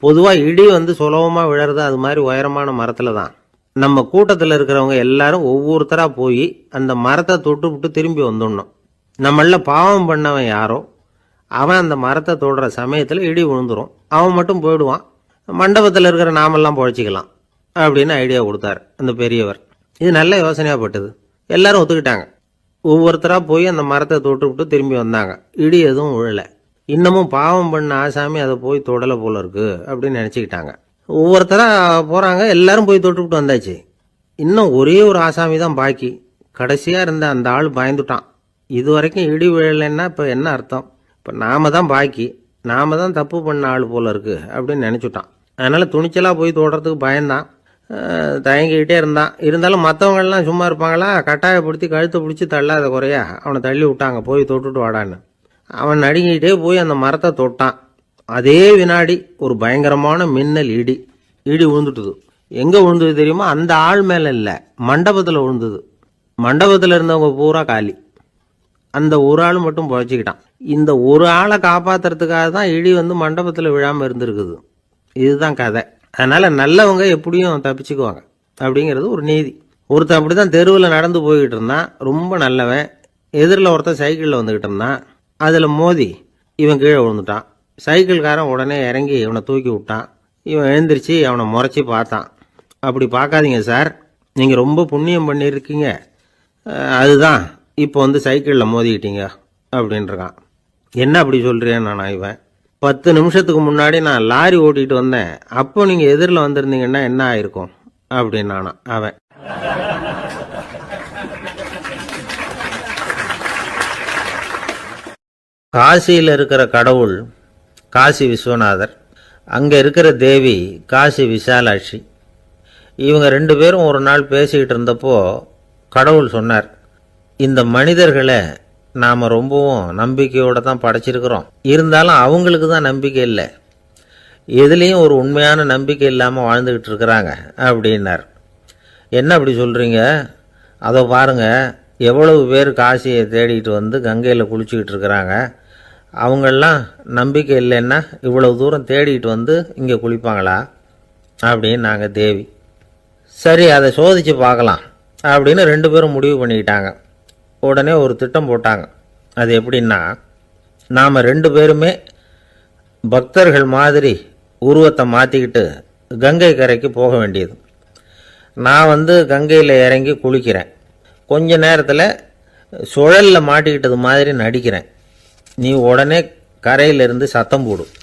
பொதுவாக இடி சுலபமாக விழறது அது மாதிரி உயரமான மரத்தில் தான். நம்ம கூட்டத்தில் இருக்கிறவங்க எல்லாரும் ஒவ்வொருத்தராக போய் அந்த மரத்தை தொட்டு விட்டு திரும்பி வந்துடணும். நம்மள பாவம் பண்ணவன் யாரோ அவன் அந்த மரத்தை தொடுற சமயத்தில் இடி விழுந்துரும். அவன் மட்டும் போயிடுவான். மண்டபத்தில் இருக்கிற நாமெல்லாம் பொழைச்சிக்கலாம் அப்படின்னு ஐடியா கொடுத்தாரு அந்த பெரியவர். இது நல்ல யோசனையாக பட்டது. எல்லாரும் ஒத்துக்கிட்டாங்க. ஒவ்வொருத்தராக போய் அந்த மரத்தை தொட்டு விட்டு திரும்பி வந்தாங்க. இடி எதுவும் விழலை. இன்னமும் பாவம் பண்ண ஆசாமி அதை போய் தொடலை போல இருக்கு அப்படின்னு நினச்சிக்கிட்டாங்க. ஒவ்வொருத்தராக போகிறாங்க. எல்லாரும் போய் தொட்டு விட்டு வந்தாச்சு. இன்னும் ஒரே ஒரு ஆசாமி தான் பாக்கி. கடைசியாக இருந்த அந்த ஆள் பயந்துட்டான். இது வரைக்கும் இடி விழலைன்னா இப்போ என்ன அர்த்தம்? இப்போ நாம தான் பாக்கி, நாம தான் தப்பு பண்ண ஆள் போல இருக்கு அப்படின்னு நினச்சிட்டான். அதனால் துணிச்சலாக போய் தொடுறதுக்கு பயந்தான். தயங்கிக்கிட்டே இருந்தான். இருந்தாலும் மற்றவங்கள்லாம் சும்மா இருப்பாங்களா? கட்டாயப்படுத்தி கழுத்தை பிடிச்சி தள்ளாத குறையா அவனை தள்ளி விட்டாங்க. போய் தொட்டுட்டு வாடான்னு. அவன் நடுங்கிட்டே போய் அந்த மரத்தை தொட்டான். அதே வினாடி ஒரு பயங்கரமான மின்னல் இடி விழுந்துட்டுது. எங்கே விழுந்தது தெரியுமா? அந்த ஆள் மேலே இல்லை, மண்டபத்தில் விழுந்தது. மண்டபத்தில் இருந்தவங்க பூரா காலி. அந்த ஒரு ஆள் மட்டும் பொழைச்சிக்கிட்டான். இந்த ஒரு ஆளை காப்பாற்றுறதுக்காக தான் இடி மண்டபத்தில் விழாமல் இருந்திருக்குது. இதுதான் கதை. அதனால் நல்லவங்க எப்படியும் தப்பிச்சுக்குவாங்க அப்படிங்கிறது ஒரு நீதி. ஒருத்தன் அப்படி தான் தெருவில் நடந்து போய்கிட்டு இருந்தான். ரொம்ப நல்லவன். எதிரில் ஒருத்தன் சைக்கிளில் வந்துக்கிட்டு இருந்தான். அதில் மோதி இவன் கீழே விழுந்துட்டான். சைக்கிள்காரன் உடனே இறங்கி இவனை தூக்கி விட்டான். இவன் எழுந்திரிச்சு அவனை முறைச்சி பார்த்தான். அப்படி பார்க்காதீங்க சார், நீங்கள் ரொம்ப புண்ணியம் பண்ணியிருக்கீங்க, அதுதான் இப்போ சைக்கிளில் மோதிக்கிட்டீங்க அப்படின்றான். என்ன அப்படி சொல்கிறேன் நான்? இவன் 10 நிமிஷத்துக்கு முன்னாடி நான் லாரி ஓட்டிகிட்டு வந்தேன், அப்போ நீங்கள் எதிரில் வந்திருந்தீங்கன்னா என்ன ஆயிருக்கும் அப்படின்னானா அவன். காசியில் இருக்கிற கடவுள் காசி விஸ்வநாதர், அங்கே இருக்கிற தேவி காசி விசாலாட்சி. இவங்க 2 பேரும் ஒரு நாள் பேசிக்கிட்டு இருந்தப்போ கடவுள் சொன்னார், இந்த மனிதர்களை நாம் ரொம்பவும் நம்பிக்கையோடு தான் படைச்சிருக்கிறோம். இருந்தாலும் அவங்களுக்கு தான் நம்பிக்கை இல்லை. எதுலேயும் ஒரு உண்மையான நம்பிக்கை இல்லாமல் வாழ்ந்துக்கிட்டு இருக்கிறாங்க அப்படின்னார். என்ன அப்படி சொல்கிறீங்க? அதை பாருங்கள், எவ்வளவு பேர் காசியை தேடிட்டு கங்கையில் குளிச்சுக்கிட்டு இருக்கிறாங்க. அவங்களெலாம் நம்பிக்கை இல்லைன்னா இவ்வளவு தூரம் தேடிட்டு இங்கே குளிப்பாங்களா அப்படின்னு நாங்கள் தேவி. சரி, அதை சோதித்து பார்க்கலாம் அப்படின்னு 2 பேரும் முடிவு பண்ணிக்கிட்டாங்க. உடனே ஒரு திட்டம் போட்டாங்க. அது எப்படின்னா, நாம் 2 பேருமே பக்தர்கள் மாதிரி உருவத்தை மாற்றிக்கிட்டு கங்கை கரைக்கு போக வேண்டியது. நான் கங்கையில் இறங்கி குளிக்கிறேன். கொஞ்ச நேரத்தில் சுழலில் மாட்டிக்கிட்டது மாதிரி நடிக்கிறேன். நீ உடனே கரையிலிருந்து சத்தம் போடும்,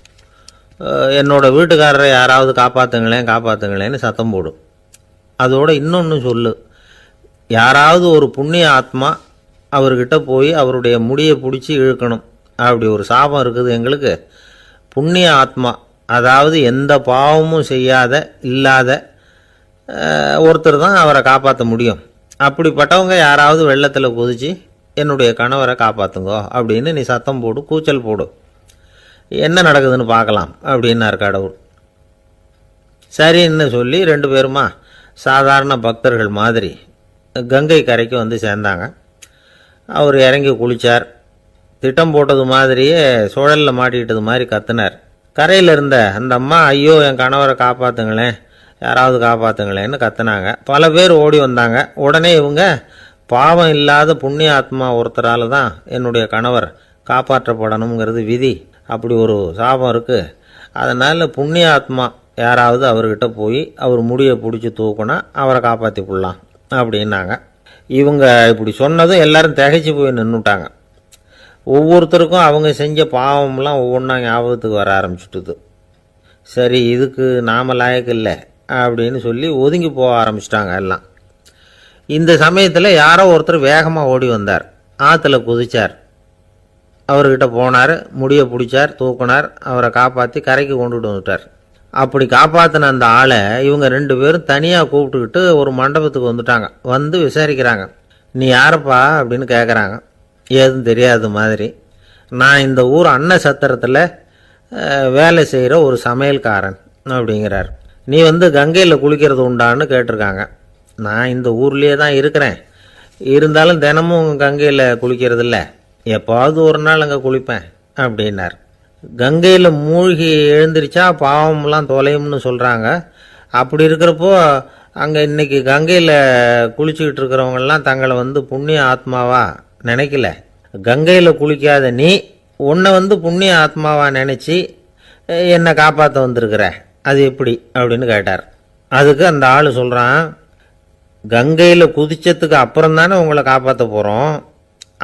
என்னோட வீட்டுக்காரரை யாராவது காப்பாற்றுங்களேன்னு சத்தம் போடும். அதோட இன்னொன்று சொல்லு, யாராவது ஒரு புண்ணிய ஆத்மா அவர்கிட்ட போய் அவருடைய முடியை பிடிச்சி இழுக்கணும். அப்படி ஒரு சாபம் இருக்குது எங்களுக்கு. புண்ணிய ஆத்மா, அதாவது எந்த பாவமும் செய்யாத இல்லாத ஒருத்தர் தான் அவரை காப்பாற்ற முடியும். அப்படிப்பட்டவங்க யாராவது வெள்ளத்தில் குதிச்சு என்னுடைய கணவரை காப்பாற்றுங்கோ அப்படின்னு நீ சத்தம் போடு, கூச்சல் போடு, என்ன நடக்குதுன்னு பார்க்கலாம் அப்படின்னார் கடவுள். சரின்னு சொல்லி 2 பேருமா சாதாரண பக்தர்கள் மாதிரி கங்கை கரைக்கு சேர்ந்தாங்க. அவர் இறங்கி குளித்தார். திட்டம் போட்டது மாதிரியே சுழலில் மாட்டிக்கிட்டது மாதிரி கத்துனார். கரையில் இருந்த அந்த அம்மா, ஐயோ என் கணவரை காப்பாற்றுங்களேன், யாராவது காப்பாற்றுங்களேன்னு கத்துனாங்க. பல பேர் ஓடி வந்தாங்க. உடனே இவங்க, பாவம் இல்லாத புண்ணிய ஆத்மா ஒருத்தரால் தான் என்னுடைய கணவர் காப்பாற்றப்படணுங்கிறது விதி, அப்படி ஒரு சாபம் இருக்குது, அதனால் புண்ணிய ஆத்மா யாராவது அவர்கிட்ட போய் அவர் முடியை பிடிச்சி தூக்குனா அவரை காப்பாற்றி கொள்ளலாம் அப்படின்னாங்க. இவங்க இப்படி சொன்னதும் எல்லாரும் திகைச்சு போய் நின்றுட்டாங்க. ஒவ்வொருத்தருக்கும் அவங்க செஞ்ச பாவம்லாம் ஒவ்வொன்றா ஞாபகத்துக்கு வர ஆரம்பிச்சுட்டுது. சரி, இதுக்கு நாம லாயக்கு இல்லை அப்படின்னு சொல்லி ஒதுங்கி போக ஆரம்பிச்சிட்டாங்க எல்லாம். இந்த சமயத்தில் யாரோ ஒருத்தர் வேகமாக ஓடி வந்தார். ஆற்றுல குதிச்சார். அவர்கிட்ட போனார், முடியை பிடிச்சார், தூக்கினார், அவரை காப்பாற்றி கரைக்கு கொண்டுட்டு வந்துட்டார். அப்படி காப்பாற்றின அந்த ஆளை இவங்க 2 பேரும் தனியாக கூப்பிட்டுக்கிட்டு ஒரு மண்டபத்துக்கு வந்துட்டாங்க. வந்து விசாரிக்கிறாங்க. நீ யாரப்பா அப்படின்னு கேட்குறாங்க. ஏதும் தெரியாத மாதிரி. நான் இந்த ஊர் அன்ன சத்திரத்தில் வேலை செய்கிற ஒரு சமையல்காரன் அப்படிங்கிறார். நீ வந்து கங்கையில் குளிக்கிறது உண்டான்னு கேட்டிருக்காங்க. நான் இந்த ஊர்லேயே தான் இருக்கிறேன், இருந்தாலும் தினமும் கங்கையில் குளிக்கிறது இல்லை, எப்போது ஒரு நாள் அங்கே குளிப்பேன் அப்படின்னார். கங்கையில் மூழ்கி எழுந்திரிச்சா பாவம்லாம் தொலையும்னு சொல்கிறாங்க. அப்படி இருக்கிறப்போ அங்கே இன்றைக்கி கங்கையில் குளிச்சுக்கிட்டு இருக்கிறவங்கெல்லாம் தங்களை வந்து புண்ணிய ஆத்மாவா நினைக்கல. கங்கையில் குளிக்காத நீ உன்னை வந்து புண்ணிய ஆத்மாவா நினச்சி என்னை காப்பாற்ற வந்திருக்கிற, அது எப்படி அப்படின்னு கேட்டார். அதுக்கு அந்த ஆள் சொல்கிறான், கங்கையில் குதிச்சதுக்கு அப்புறம் தானே உங்களை காப்பாற்ற போகிறோம்,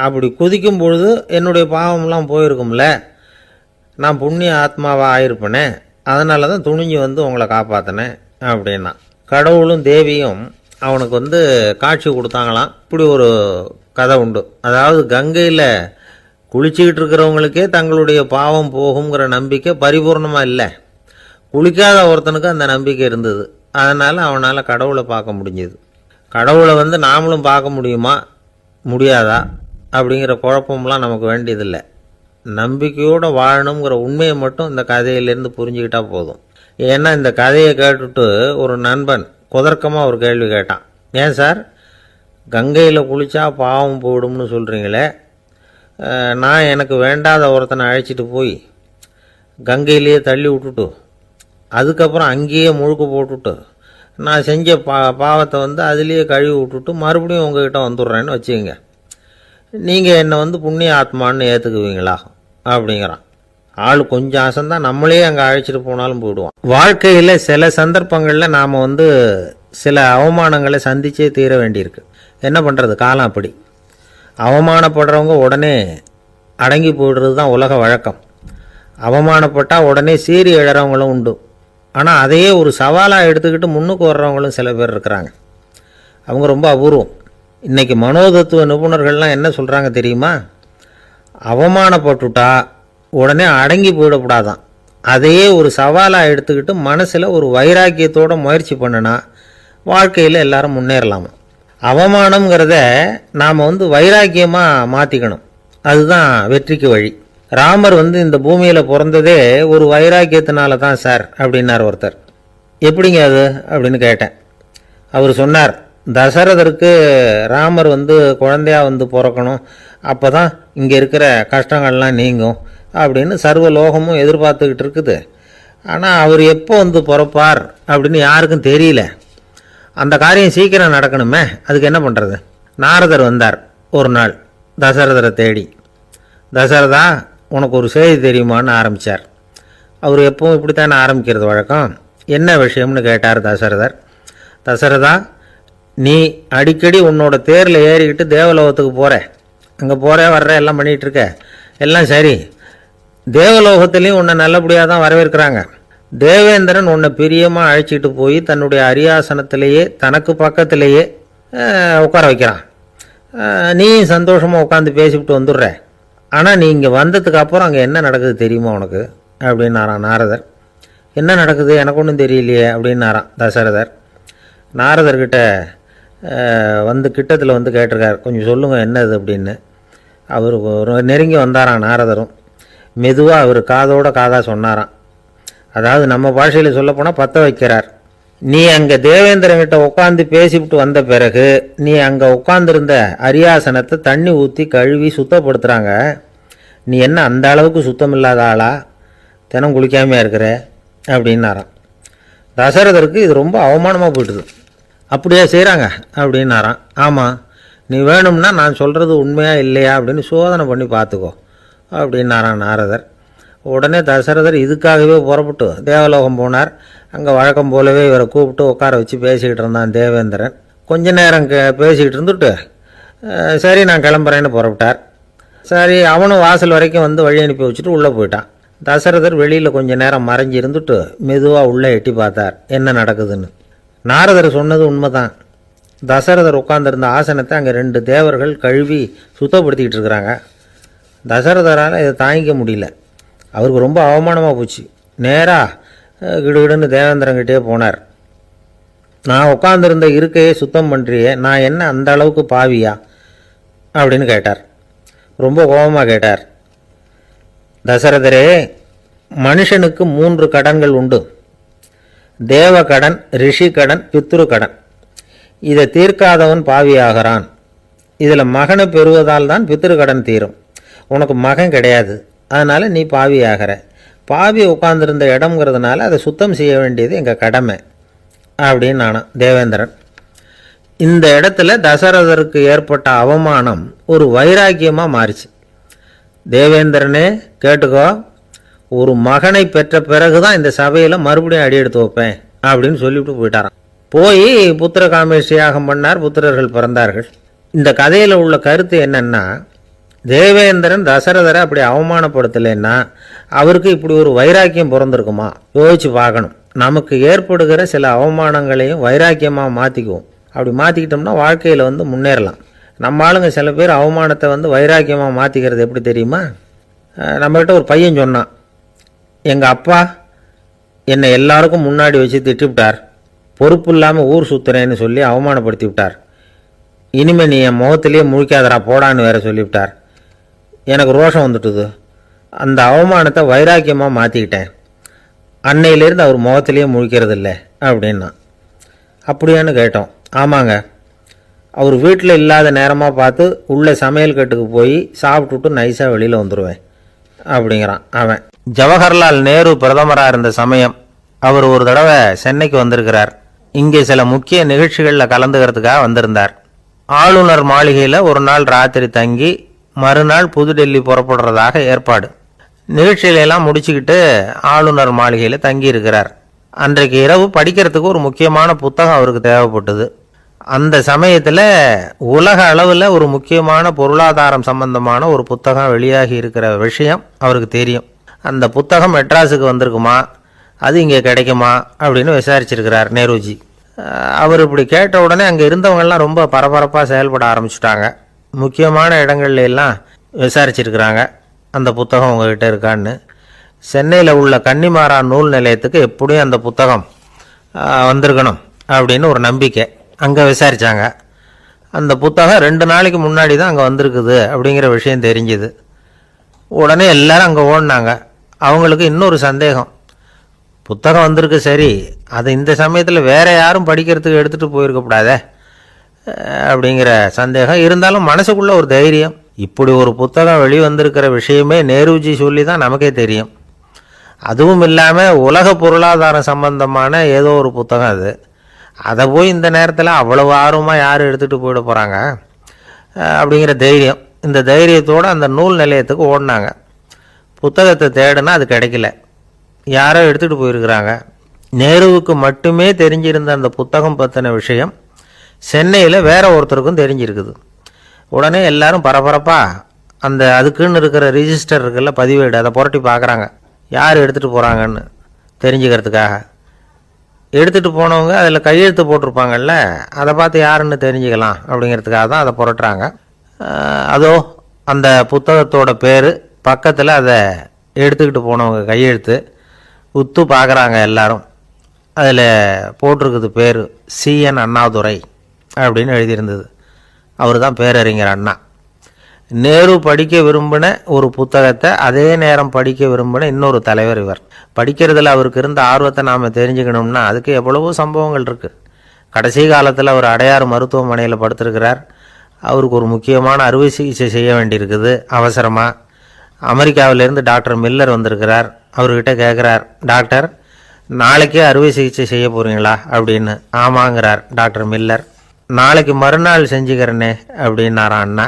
அப்படி குதிக்கும் பொழுது என்னுடைய பாவம்லாம் போயிருக்கும்ல, நான் புண்ணிய ஆத்மாவாக ஆயிருப்பேனே, அதனால தான் துணிஞ்சு வந்து உங்களை காப்பாற்றினேன் அப்படின்னா. கடவுளும் தேவியும் அவனுக்கு வந்து காட்சி கொடுத்தாங்களாம். இப்படி ஒரு கதை உண்டு. அதாவது கங்கையில் குளிச்சுக்கிட்டு இருக்கிறவங்களுக்கே தங்களுடைய பாவம் போகுங்கிற நம்பிக்கை பரிபூர்ணமாக இல்லை, குளிக்காத ஒருத்தனுக்கு அந்த நம்பிக்கை இருந்தது. அதனால் அவனால் கடவுளை பார்க்க முடிஞ்சது. கடவுளை வந்து நாமளும் பார்க்க முடியுமா முடியாதா அப்படிங்கிற குழப்பம்லாம் நமக்கு வேண்டியதில்லை. நம்பிக்கையோடு வாழணுங்கிற உண்மையை மட்டும் இந்த கதையிலேருந்து புரிஞ்சுக்கிட்டா போதும். ஏன்னா இந்த கதையை கேட்டுட்டு ஒரு நண்பன் குதர்க்கமாக ஒரு கேள்வி கேட்டான். ஏன் சார், கங்கையில் குளித்தா பாவம் போயிடும்னு சொல்கிறீங்களே, நான் எனக்கு வேண்டாத ஒருத்தனை அழைச்சிட்டு போய் கங்கையிலேயே தள்ளி விட்டுட்டு அதுக்கப்புறம் அங்கேயே முழுக்க போட்டுட்டு நான் செஞ்ச பாவத்தை வந்து அதுலேயே கழுவி விட்டுட்டு மறுபடியும் உங்ககிட்ட வந்துடுறேன்னு வச்சுக்கோங்க, நீங்கள் என்னை வந்து புண்ணிய ஆத்மான்னு ஏற்றுக்குவீங்களா அப்படிங்கிறான். ஆள் கொஞ்சம் ஆசைந்தான், நம்மளே அங்கே அழைச்சிட்டு போனாலும் போயிடுவான். வாழ்க்கையில் சில சந்தர்ப்பங்களில் நாம் வந்து சில அவமானங்களை சந்திச்சே தீர வேண்டியிருக்கு. என்ன பண்ணுறது, காலம் அப்படி. அவமானப்படுறவங்க உடனே அடங்கி போய்டுறது தான் உலக வழக்கம். அவமானப்பட்டால் உடனே சீறி எழறவங்களும் உண்டு. ஆனால் அதையே ஒரு சவாலாக எடுத்துக்கிட்டு முன்னுக்கு வர்றவங்களும் சில பேர் இருக்கிறாங்க. அவங்க ரொம்ப அபூர்வம். இன்றைக்கி மனோதத்துவ நிபுணர்கள்லாம் என்ன சொல்கிறாங்க தெரியுமா, அவமானப்பட்டுட்டா உடனே அடங்கி போயிடக்கூடாதான், அதையே ஒரு சவாலாக எடுத்துக்கிட்டு மனசில் ஒரு வைராக்கியத்தோடு முயற்சி பண்ணினா வாழ்க்கையில் எல்லாரும் முன்னேறலாமா. அவமானம்ங்கிறத நாம் வந்து வைராக்கியமாக மாற்றிக்கணும், அதுதான் வெற்றிக்கு வழி. ராமர் வந்து இந்த பூமியில் பிறந்ததே ஒரு வைராக்கியத்தினால தான் சார் அப்படின்னார் ஒருத்தர். எப்படிங்க அது அப்படின்னு கேட்டேன். அவர் சொன்னார், தசரதருக்கு ராமர் வந்து குழந்தையா வந்து பிறக்கணும், அப்போ தான் இங்கே இருக்கிற கஷ்டங்கள்லாம் நீங்கும் அப்படின்னு சர்வ லோகமும் எதிர்பார்த்துக்கிட்டு இருக்குது. ஆனால் அவர் எப்போ வந்து பிறப்பார் அப்படின்னு யாருக்கும் தெரியல. அந்த காரியம் சீக்கிரம் நடக்கணுமே, அதுக்கு என்ன பண்ணுறது. நாரதர் வந்தார் ஒரு நாள் தசரதரை தேடி. தசரதா, உனக்கு ஒரு செய்தி தெரியுமான்னு ஆரம்பித்தார். அவர் எப்பவும் இப்படித்தானே ஆரம்பிக்கிறது வழக்கம். என்ன விஷயம்னு கேட்டார் தசரதர். தசரதா, நீ அடிக்கடி உன்னோட தேரில் ஏறிக்கிட்டு தேவலோகத்துக்கு போகிற, அங்கே போகிற வர்ற எல்லாம் பண்ணிகிட்ருக்க, எல்லாம் சரி. தேவலோகத்துலேயும் உன்னை நல்லபடியாக தான் வரவேற்கிறாங்க. தேவேந்திரன் உன்னை பிரியமாக அழைச்சிட்டு போய் தன்னுடைய அரியாசனத்திலேயே தனக்கு பக்கத்திலேயே உட்கார வைக்கிறான். நீயும் சந்தோஷமாக உட்காந்து பேசிவிட்டு வந்துடுற. ஆனால் நீ இங்கே வந்ததுக்கு அப்புறம் அங்கே என்ன நடக்குது தெரியுமா உனக்கு அப்படின்னாரான் நாரதர். என்ன நடக்குது எனக்கு ஒன்றும் தெரியலையே அப்படின்னாரான் தசரதர். நாரதர்கிட்ட வந்து கிட்டத்தில் வந்து கேட்டிருக்கார், கொஞ்சம் சொல்லுங்கள் என்னது அப்படின்னு. அவர் நெருங்கி வந்தாரான் நாரதரும். மெதுவாக அவர் காதோட காதாக சொன்னாராம். அதாவது நம்ம பாஷையில் சொல்லப்போனால் பற்ற வைக்கிறார். நீ அங்கே தேவேந்திரங்கிட்ட உட்காந்து பேசிவிட்டு வந்த பிறகு நீ அங்கே உட்காந்துருந்த அரியாசனத்தை தண்ணி ஊற்றி கழுவி சுத்தப்படுத்துகிறாங்க. நீ என்ன அந்த அளவுக்கு சுத்தம் இல்லாத ஆளா, தினம் குளிக்காமையாக இருக்கிற அப்படின்னாராம். தசரதருக்கு இது ரொம்ப அவமானமாக போயிட்டுது. அப்படியே செய்கிறாங்க அப்படின்னாராம். ஆமாம், நீ வேணும்னா நான் சொல்கிறது உண்மையா இல்லையா அப்படின்னு சோதனை பண்ணி பார்த்துக்கோ அப்படின்னாரான் நாரதர். உடனே தசரதர் இதுக்காகவே புறப்பட்டு தேவலோகம் போனார். அங்கே வழக்கம் போலவே இவரை கூப்பிட்டு உட்கார வச்சு பேசிக்கிட்டு இருந்தான் தேவேந்திரன். கொஞ்ச நேரம் பேசிக்கிட்டு இருந்துட்டு சரி நான் கிளம்புறேன்னு புறப்பட்டார். சரி, அவனும் வாசல் வரைக்கும் வந்து வழி அனுப்பி வச்சுட்டு உள்ளே போயிட்டான். தசரதர் வெளியில் கொஞ்ச நேரம் மறைஞ்சி இருந்துட்டு மெதுவாக உள்ளே எட்டி பார்த்தார் என்ன நடக்குதுன்னு. நாரதர் சொன்னது உண்மைதான். தசரதர் உட்கார்ந்துருந்த ஆசனத்தை அங்கே 2 தேவர்கள் கழுவி சுத்தப்படுத்திக்கிட்டு இருக்கிறாங்க. தசரதரால் இதை தாங்கிக்க முடியல. அவருக்கு ரொம்ப அவமானமாக போச்சு. நேராக கிடுகிடுன்னு தேவேந்திரங்கிட்டே போனார். நான் உட்காந்துருந்த இருக்கையே சுத்தம் பண்ணுறியே, நான் என்ன அந்த அளவுக்கு பாவியா அப்படின்னு கேட்டார். ரொம்ப கோபமாக கேட்டார். தசரதரே, மனுஷனுக்கு 3 கடன்கள் உண்டு. தேவ கடன், ரிஷி கடன், பித்ரு கடன். இதை தீர்க்காதவன் பாவியாகிறான். இதில் மகனை பெறுவதால் தான் பித்ரு கடன் தீரும். உனக்கு மகன் கிடையாது, அதனால் நீ பாவியாகிற. பாவி உட்கார்ந்துருந்த இடம்ங்கிறதுனால அதை சுத்தம் செய்ய வேண்டியது எங்கள் கடமை அப்படின்னு நானும் தேவேந்திரன். இந்த இடத்துல தசரதருக்கு ஏற்பட்ட அவமானம் ஒரு வைராக்கியமாக மாறிச்சு. தேவேந்திரனே கேட்டுக்கோ, ஒரு மகனை பெற்ற பிறகு தான் இந்த சபையில் மறுபடியும் அடி எடுத்து வைப்பேன் அப்படின்னு சொல்லிவிட்டு போயிட்டாராம். போய் புத்திர காமேஷ் யாகம் பண்ணார். புத்திரர்கள் பிறந்தார்கள். இந்த கதையில் உள்ள கருத்து என்னன்னா, தேவேந்திரன் தசரதரை அப்படி அவமானப்படுத்தலைன்னா அவருக்கு இப்படி ஒரு வைராக்கியம் பிறந்திருக்குமா யோசிச்சு பார்க்கணும். நமக்கு ஏற்படுகிற சில அவமானங்களையும் வைராக்கியமாக மாற்றிக்குவோம். அப்படி மாற்றிக்கிட்டோம்னா வாழ்க்கையில் முன்னேறலாம். நம்ம ஆளுங்க சில பேர் அவமானத்தை வைராக்கியமாக மாற்றிக்கிறது எப்படி தெரியுமா? நம்மகிட்ட ஒரு பையன் சொன்னான், எங்கள் அப்பா என்னை எல்லாருக்கும் முன்னாடி வச்சு திட்டிவிட்டார், பொறுப்பு இல்லாமல் ஊர் சுற்றுறேன்னு சொல்லி அவமானப்படுத்தி விட்டார். இனிமேல் நீ என் முகத்திலேயே முழிக்காதரா போடான்னு வேற சொல்லிவிட்டார். எனக்கு ரோஷம் வந்துட்டுது. அந்த அவமானத்தை வைராக்கியமாக மாற்றிக்கிட்டேன். அன்னையிலேருந்து அவர் முகத்திலேயே முழிக்கிறது இல்லை அப்படின்னா. அப்படியான்னு கேட்டோம். ஆமாங்க, அவர் வீட்டில் இல்லாத நேரமாக பார்த்து உள்ளே சமையல் கட்டுக்கு போய் சாப்பிட்டுட்டு நைஸாக வெளியில் வந்துடுவேன் அப்படிங்கிறான் அவன். ஜவஹர்லால் நேரு பிரதமராக இருந்த சமயம் அவர் ஒரு தடவை சென்னைக்கு வந்திருக்கிறார். இங்கே சில முக்கிய நிகழ்ச்சிகளில் கலந்துக்கிறதுக்காக வந்திருந்தார். ஆளுநர் மாளிகையில் ஒரு நாள் ராத்திரி தங்கி மறுநாள் புதுடெல்லி புறப்படுறதாக ஏற்பாடு. நிகழ்ச்சியிலெல்லாம் முடிச்சுக்கிட்டு ஆளுநர் மாளிகையில் தங்கி இருக்கிறார். அன்றைக்கு இரவு படிக்கிறதுக்கு ஒரு முக்கியமான புத்தகம் அவருக்கு தேவைப்பட்டது. அந்த சமயத்தில் உலக அளவில் ஒரு முக்கியமான பொருளாதாரம் சம்பந்தமான ஒரு புத்தகம் வெளியாகி இருக்கிற விஷயம் அவருக்கு தெரியும். அந்த புத்தகம் மெட்ராஸுக்கு வந்திருக்குமா, அது இங்கே கிடைக்குமா அப்படின்னு விசாரிச்சிருக்கிறார் நேருஜி. அவர் இப்படி கேட்ட உடனே அங்கே இருந்தவங்கெல்லாம் ரொம்ப பரபரப்பாக செயல்பட ஆரம்பிச்சுட்டாங்க. முக்கியமான இடங்கள்ல எல்லாம் விசாரிச்சிருக்கிறாங்க அந்த புத்தகம் உங்ககிட்ட இருக்கான்னு. சென்னையில் உள்ள கன்னிமாரா நூல் நிலையத்துக்கு எப்படியும் அந்த புத்தகம் வந்திருக்கணும் அப்படின்னு ஒரு நம்பிக்கை. அங்கே விசாரித்தாங்க. அந்த புத்தகம் 2 நாளைக்கு முன்னாடி தான் அங்கே வந்திருக்குது அப்படிங்கிற விஷயம் தெரிஞ்சுது. உடனே எல்லாரும் அங்கே ஓடினாங்க. அவங்களுக்கு இன்னொரு சந்தேகம், புத்தகம் வந்திருக்கு சரி, அது இந்த சமயத்தில் வேற யாரும் படிக்கிறதுக்கு எடுத்துகிட்டு போயிருக்கக்கூடாதே அப்படிங்கிற சந்தேகம் இருந்தாலும் மனசுக்குள்ள ஒரு தைரியம். இப்படி ஒரு புத்தகம் வெளிவந்திருக்கிற விஷயமே நேருஜி சொல்லி தான் நமக்கே தெரியும். அதுவும் இல்லாமல் உலக பொருளாதாரம் சம்பந்தமான ஏதோ ஒரு புத்தகம் அது. அதை போய் இந்த நேரத்தில் அவ்வளவு ஆர்வமாக யார் எடுத்துகிட்டு போயிட போகிறாங்க அப்படிங்கிற தைரியம். இந்த தைரியத்தோடு அந்த நூல் நிலையத்துக்கு ஓடினாங்க. புத்தகத்தை தேடுனா அது கிடைக்கல, யாரோ எடுத்துகிட்டு போயிருக்கிறாங்க. நேருவுக்கு மட்டுமே தெரிஞ்சிருந்த அந்த புத்தகம் பற்றின விஷயம் சென்னையில் வேற ஒருத்தருக்கும் தெரிஞ்சிருக்குது. உடனே எல்லாரும் பரபரப்பாக அந்த அதுக்குன்னு இருக்கிற ரிஜிஸ்டர் இருக்குல்ல, பதிவேடு, அதை புரட்டி பார்க்குறாங்க யார் எடுத்துகிட்டு போகிறாங்கன்னு தெரிஞ்சுக்கிறதுக்காக. எடுத்துகிட்டு போனவங்க அதில் கையெழுத்து போட்டிருப்பாங்கல்ல, அதை பார்த்து யாருன்னு தெரிஞ்சுக்கலாம் அப்படிங்கிறதுக்காக தான் அதை புரட்டுறாங்க. அதோ அந்த புத்தகத்தோட பேர் பக்கத்தில் அதை எடுத்துக்கிட்டு போனவங்க கையெழுத்து உத்து பார்க்குறாங்க எல்லாரும். அதில் போட்டிருக்குது பேர் CN அண்ணாதுரை அப்படின்னு எழுதியிருந்தது. அவர் தான் பேரறிஞர் அண்ணா. நேரு படிக்க விரும்பின ஒரு புத்தகத்தை அதே நேரம் படிக்க விரும்பின இன்னொரு தலைவர் இவர். படிக்கிறதுல அவருக்கு இருந்த ஆர்வத்தை நாம் தெரிஞ்சுக்கணும்னா அதுக்கு எவ்வளவோ சம்பவங்கள் இருக்குது. கடைசி காலத்தில் அவர் அடையாறு மருத்துவமனையில் படுத்திருக்கிறார். அவருக்கு ஒரு முக்கியமான அறுவை சிகிச்சை செய்ய வேண்டியிருக்குது அவசரமாக. அமெரிக்காவிலேருந்து டாக்டர் மில்லர் வந்திருக்கிறார். அவர்கிட்ட கேட்குறார், டாக்டர், நாளைக்கே அறுவை சிகிச்சை செய்ய போகிறீங்களா அப்படின்னு. ஆமாங்கிறார் டாக்டர் மில்லர். நாளைக்கு மறுநாள் செஞ்சுக்கிறேனே அப்படின்னாரான் அண்ணா.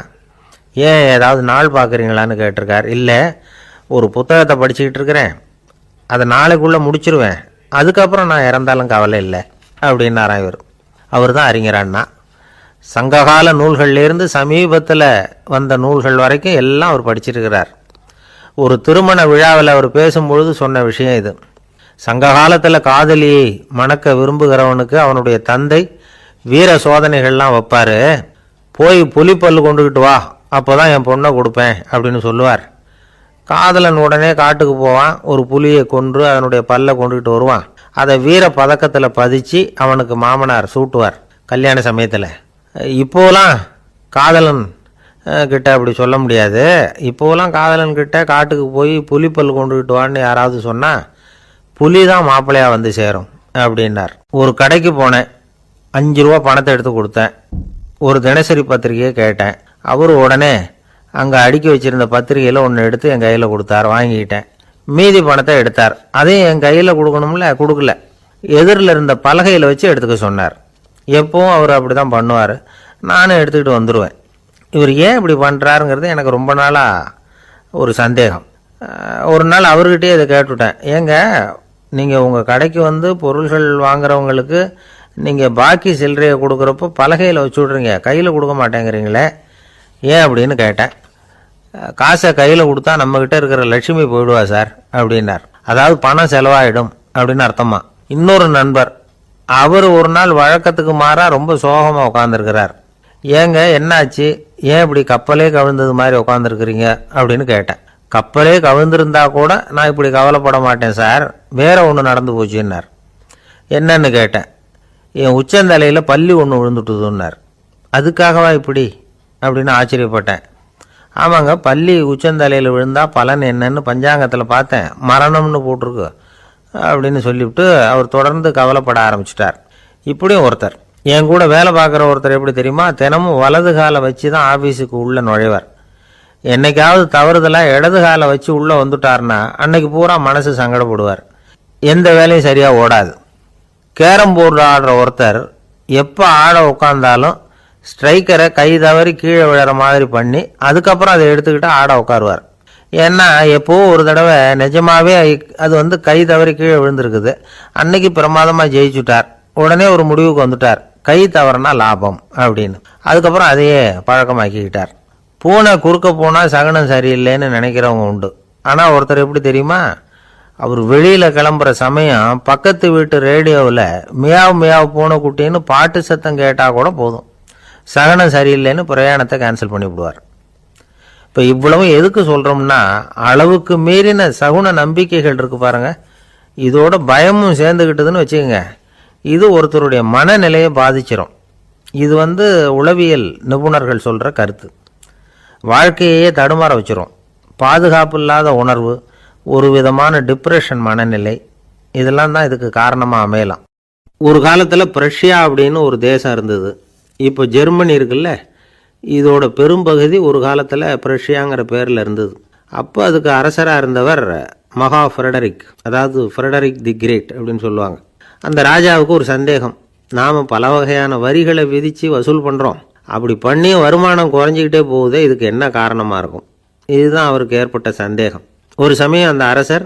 ஏன் ஏதாவது நாள் பார்க்குறீங்களான்னு கேட்டிருக்கார். இல்லை, ஒரு புத்தகத்தை படிச்சுக்கிட்டு இருக்கிறேன், அதை நாளைக்குள்ளே முடிச்சிருவேன், அதுக்கப்புறம் நான் இறந்தாலும் கவலை இல்லை அப்படின்னாரான் இவர். அவர் தான் அறிஞர் அண்ணா. சங்ககால நூல்கள்லேருந்து சமீபத்தில் வந்த நூல்கள் வரைக்கும் எல்லாம் அவர் படிச்சிருக்கிறார். ஒரு திருமண விழாவில் அவர் பேசும்பொழுது சொன்ன விஷயம் இது. சங்க காலத்தில் காதலியை மணக்க விரும்புகிறவனுக்கு அவனுடைய தந்தை வீர சோதனைகள்லாம் வைப்பார். போய் புலிப்பல்லு கொண்டுக்கிட்டு வா, அப்போ தான் என் பொண்ணை கொடுப்பேன் அப்படின்னு சொல்லுவார். காதலன் உடனே காட்டுக்கு போவான், ஒரு புலியை கொன்று அதனுடைய பல்லை கொண்டுக்கிட்டு வருவான். அதை வீர பதக்கத்தில் பதிச்சு அவனுக்கு மாமனார் சூட்டுவார் கல்யாண சமயத்தில். இப்போலாம் காதலன் கிட்ட அப்படி சொல்ல முடியாது. இப்போலாம் காதலன் கிட்ட காட்டுக்கு போய் புலிப்பல் கொண்டுக்கிட்டு வான்னு யாராவது சொன்னால் புலி தான் மாப்பிள்ளையாக வந்து சேரும் அப்படின்னார். ஒரு கடைக்கு போனேன், 5 ரூபா பணத்தை எடுத்து கொடுத்தேன். ஒரு தினசரி பத்திரிகையை கேட்டேன். அவர் உடனே அங்கே அடுக்கி வச்சுருந்த பத்திரிகையில் ஒன்று எடுத்து என் கையில் கொடுத்தார். வாங்கிக்கிட்டேன். மீதி பணத்தை எடுத்தார். அதையும் என் கையில் கொடுக்கணும்ல, கொடுக்கல. எதிரில் இருந்த பலகையில் வச்சு எடுத்துக்க சொன்னார். எப்பவும் அவர் அப்படி தான் பண்ணுவார். நானும் எடுத்துக்கிட்டு வந்துடுவேன். இவர் ஏன் இப்படி பண்ணுறாருங்கிறது எனக்கு ரொம்ப நாளாக ஒரு சந்தேகம். ஒரு நாள் அவர்கிட்டயே இதை கேட்டுவிட்டேன். ஏங்க, நீங்கள் உங்கள் கடைக்கு வந்து பொருள்கள் வாங்குறவங்களுக்கு நீங்கள் பாக்கி சில்லறையை கொடுக்குறப்போ பலகையில் வச்சு விட்றீங்க, கையில் கொடுக்க மாட்டேங்கிறீங்களே, ஏன் அப்படின்னு கேட்டேன். காசை கையில் கொடுத்தா நம்மக்கிட்ட இருக்கிற லட்சுமி போயிடுவா சார் அப்படின்னார். அதாவது பணம் செலவாயிடும் அப்படின்னு அர்த்தமா. இன்னொரு நண்பர், அவர் ஒரு நாள் வழக்கத்துக்கு மாறா ரொம்ப சோகமாக உட்காந்துருக்கிறார். ஏங்க என்னாச்சு, ஏன் இப்படி கப்பலே கவிழ்ந்தது மாதிரி உட்காந்துருக்குறீங்க அப்படின்னு கேட்டேன். கப்பலே கவிழ்ந்திருந்தா கூட நான் இப்படி கவலைப்பட மாட்டேன் சார், வேற ஒன்று நடந்து போச்சுன்னார். என்னன்னு கேட்டேன். என் உச்சந்தலையில் பல்லி ஒன்று விழுந்துட்டுதுன்னார். அதுக்காகவா இப்படி அப்படின்னு ஆச்சரியப்பட்டேன். ஆமாங்க, பல்லி உச்சந்தலையில் விழுந்தால் பலன் என்னன்னு பஞ்சாங்கத்தில் பார்த்தேன், மரணம்னு போட்டிருக்கு அப்படின்னு சொல்லிவிட்டு அவர் தொடர்ந்து கவலைப்பட ஆரம்பிச்சிட்டார். இப்படியும் ஒருத்தர், என் கூட வேலை பார்க்குற ஒருத்தர் எப்படி தெரியுமா, தினமும் வலது காலை வச்சு தான் ஆஃபீஸுக்கு உள்ளே நுழைவார். என்னைக்காவது தவறுதலாக இடது காலை வச்சு உள்ளே வந்துட்டார்னா அன்னைக்கு பூரா மனசு சங்கடப்படுவார், எந்த வேலையும் சரியாக ஓடாது. கேரம் போர்டு ஆடுற ஒருத்தர் எப்போ ஆட உட்காந்தாலும் ஸ்ட்ரைக்கரை கை தவறி கீழே விழுற மாதிரி பண்ணி அதுக்கப்புறம் அதை எடுத்துக்கிட்டு ஆட உட்காருவார். ஏன்னா எப்போ ஒரு தடவை நிஜமாவே அது வந்து கை தவறி கீழே விழுந்திருக்குது, அன்னைக்கு பிரமாதமாக ஜெயிச்சுட்டார். உடனே ஒரு முடிவுக்கு வந்துட்டார், கை தவறுனா லாபம் அப்படின்னு. அதுக்கப்புறம் அதையே பழக்கமாக்கிக்கிட்டார். பூனை குறுக்க போனால் சகனம் சரியில்லைன்னு நினைக்கிறவங்க உண்டு. ஆனால் ஒருத்தர் எப்படி தெரியுமா, அவர் வெளியில் கிளம்புற சமயம் பக்கத்து வீட்டு ரேடியோவில் மியாவ் மியாவ் பூனை குட்டின்னு பாட்டு சத்தம் கேட்டால் கூட போதும், சகனம் சரியில்லைன்னு பிரயாணத்தை கேன்சல் பண்ணிவிடுவார். இப்போ இவ்வளவு எதுக்கு சொல்கிறோம்னா, அளவுக்கு மீறின சகுன நம்பிக்கைகள் இருக்கு பாருங்க, இதோட பயமும் சேர்ந்துக்கிட்டதுன்னு வச்சுக்கோங்க, இது ஒருத்தருடைய மனநிலையை பாதிச்சிடும். இது வந்து உளவியல் நிபுணர்கள் சொல்கிற கருத்து. வாழ்க்கையே தடுமாற வச்சிரும். பாதுகாப்பு இல்லாத உணர்வு, ஒரு விதமான டிப்ரெஷன் மனநிலை, இதெல்லாம் தான் இதுக்கு காரணமாக அமையலாம். ஒரு காலத்தில் பிரஷ்யா அப்படின்னு ஒரு தேசம் இருந்தது. இப்போ ஜெர்மனி இருக்குல்ல, இதோட பெரும்பகுதி ஒரு காலத்தில் பிரஷ்யாங்கிற பேரில் இருந்தது. அப்போ அதுக்கு அரசராக இருந்தவர் மகா ஃப்ரெடரிக், அதாவது ஃப்ரெடரிக் தி கிரேட் அப்படின்னு சொல்லுவாங்க. அந்த ராஜாவுக்கு ஒரு சந்தேகம், நாம் பல வகையான வரிகளை விதித்து வசூல் பண்ணுறோம், அப்படி பண்ணி வருமானம் குறைஞ்சிக்கிட்டே போகுதே, இதுக்கு என்ன காரணமாக இருக்கும்? இதுதான் அவருக்கு ஏற்பட்ட சந்தேகம். ஒரு சமயம் அந்த அரசர்